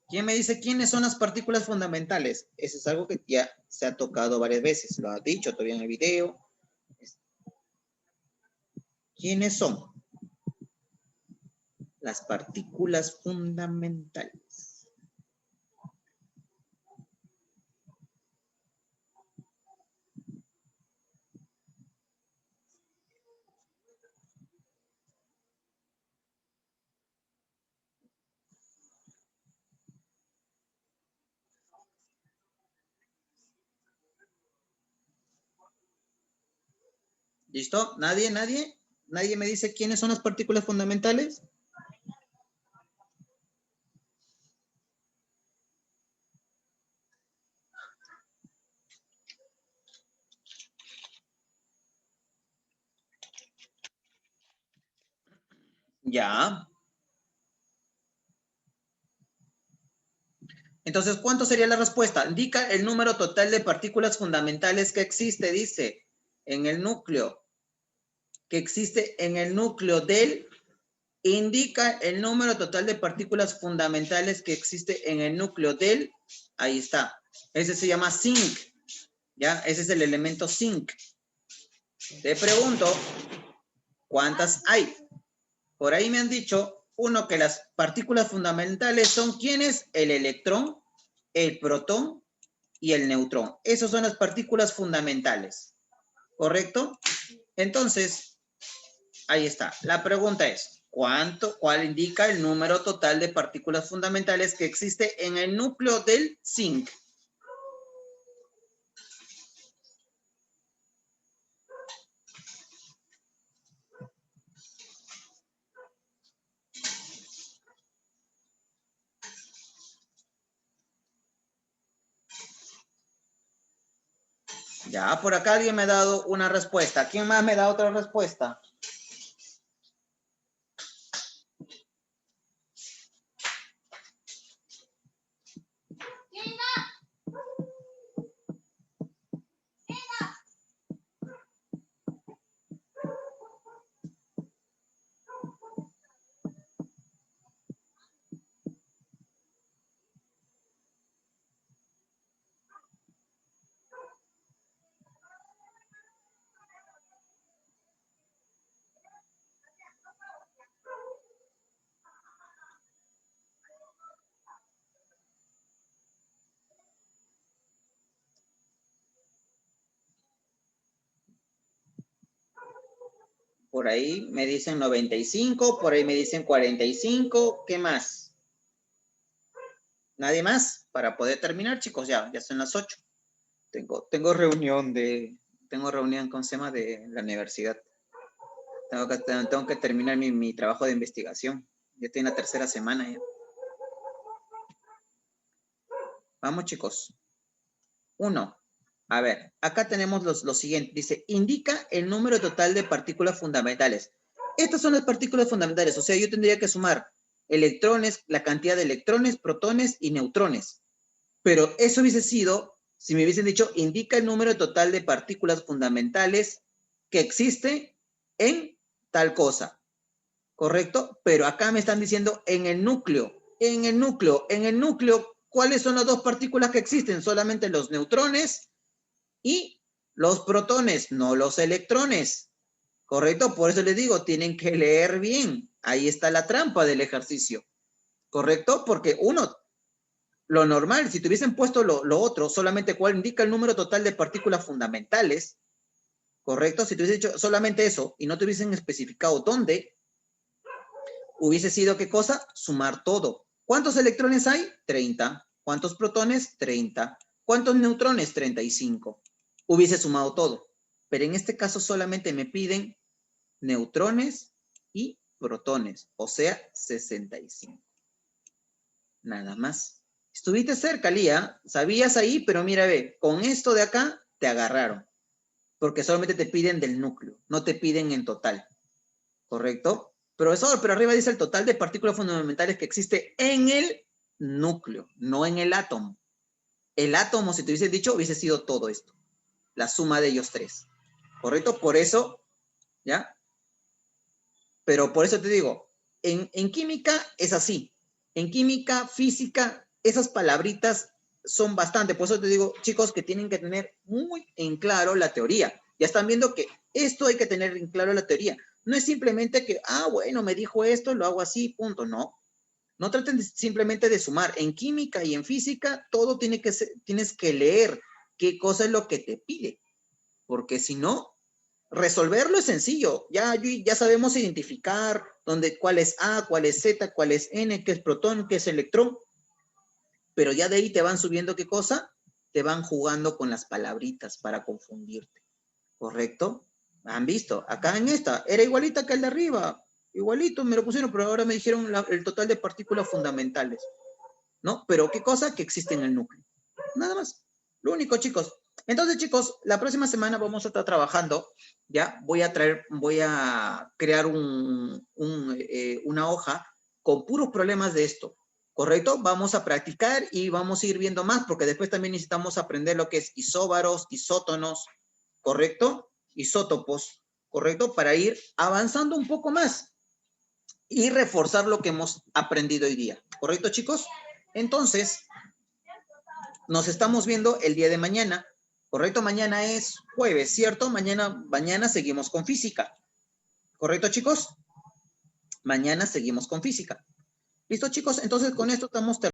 ¿Quién me dice quiénes son las partículas fundamentales? Eso es algo que ya se ha tocado varias veces. Lo ha dicho todavía en el video. ¿Quiénes son las partículas fundamentales? ¿Listo? ¿Nadie? ¿Nadie? ¿Nadie me dice quiénes son las partículas fundamentales? Ya. Entonces, ¿cuánto sería la respuesta? Indica el número total de partículas fundamentales que existe, dice, en el núcleo. Que existe en el núcleo del... Indica el número total de partículas fundamentales que existe en el núcleo del... Ahí está. Ese se llama zinc. ¿Ya? Ese es el elemento zinc. Te pregunto, ¿cuántas hay? Por ahí me han dicho, uno, que las partículas fundamentales son ¿quiénes? El electrón, el protón y el neutrón. Esas son las partículas fundamentales. ¿Correcto? Entonces, ahí está. La pregunta es, ¿cuál indica el número total de partículas fundamentales que existe en el núcleo del zinc? Ya, por acá alguien me ha dado una respuesta. ¿Quién más me da otra respuesta? Por ahí me dicen 95, por ahí me dicen 45. ¿Qué más? ¿Nadie más? Para poder terminar, chicos, ya son las 8. Tengo reunión con SEMA de la universidad. Tengo que terminar mi trabajo de investigación. Ya estoy en la tercera semana ya. Vamos, chicos. 1. A ver, acá tenemos lo siguiente. Dice, indica el número total de partículas fundamentales. Estas son las partículas fundamentales. O sea, yo tendría que sumar electrones, la cantidad de electrones, protones y neutrones. Pero eso hubiese sido, si me hubiesen dicho, indica el número total de partículas fundamentales que existe en tal cosa. ¿Correcto? Pero acá me están diciendo en el núcleo. En el núcleo, ¿cuáles son las dos partículas que existen? Solamente los neutrones y los protones, no los electrones. ¿Correcto? Por eso les digo, tienen que leer bien. Ahí está la trampa del ejercicio. ¿Correcto? Porque lo normal, si te hubiesen puesto lo otro, solamente cuál indica el número total de partículas fundamentales, ¿correcto? Si te hubiesen dicho solamente eso y no te hubiesen especificado dónde, hubiese sido, ¿qué cosa? Sumar todo. ¿Cuántos electrones hay? 30. ¿Cuántos protones? 30. ¿Cuántos neutrones? 35. Hubiese sumado todo. Pero en este caso solamente me piden neutrones y protones, o sea, 65. Nada más. Estuviste cerca, Lía. Sabías ahí, pero mira, ve, con esto de acá te agarraron. Porque solamente te piden del núcleo, no te piden en total. ¿Correcto? Profesor, pero arriba dice el total de partículas fundamentales que existe en el núcleo, no en el átomo. El átomo, si te hubiese dicho, hubiese sido todo esto. La suma de ellos tres. ¿Correcto? Por eso, ¿ya? Pero por eso te digo, en química es así. En química, física, esas palabritas son bastante. Por eso te digo, chicos, que tienen que tener muy en claro la teoría. Ya están viendo que esto hay que tener en claro la teoría. No es simplemente que, bueno, me dijo esto, lo hago así, punto. No. No traten simplemente de sumar. En química y en física, todo tienes que leer qué cosa es lo que te pide. Porque si no, resolverlo es sencillo. Ya sabemos identificar cuál es A, cuál es Z, cuál es N, qué es protón, qué es electrón. Pero ya de ahí te van subiendo qué cosa, te van jugando con las palabritas para confundirte. ¿Correcto? ¿Han visto? Acá en esta, era igualita que el de arriba. Igualito me lo pusieron, pero ahora me dijeron el total de partículas fundamentales. ¿No? Pero ¿qué cosa? Que existe en el núcleo. Nada más. Lo único, chicos. Entonces, chicos, la próxima semana vamos a estar trabajando. Ya voy a crear una hoja con puros problemas de esto. ¿Correcto? Vamos a practicar y vamos a ir viendo más, porque después también necesitamos aprender lo que es isóbaros, isótonos, ¿correcto? Isótopos, ¿correcto? Para ir avanzando un poco más y reforzar lo que hemos aprendido hoy día. ¿Correcto, chicos? Entonces, nos estamos viendo el día de mañana. ¿Correcto? Mañana es jueves, ¿cierto? Mañana seguimos con física. ¿Correcto, chicos? Mañana seguimos con física. ¿Listo, chicos? Entonces, con esto estamos terminando.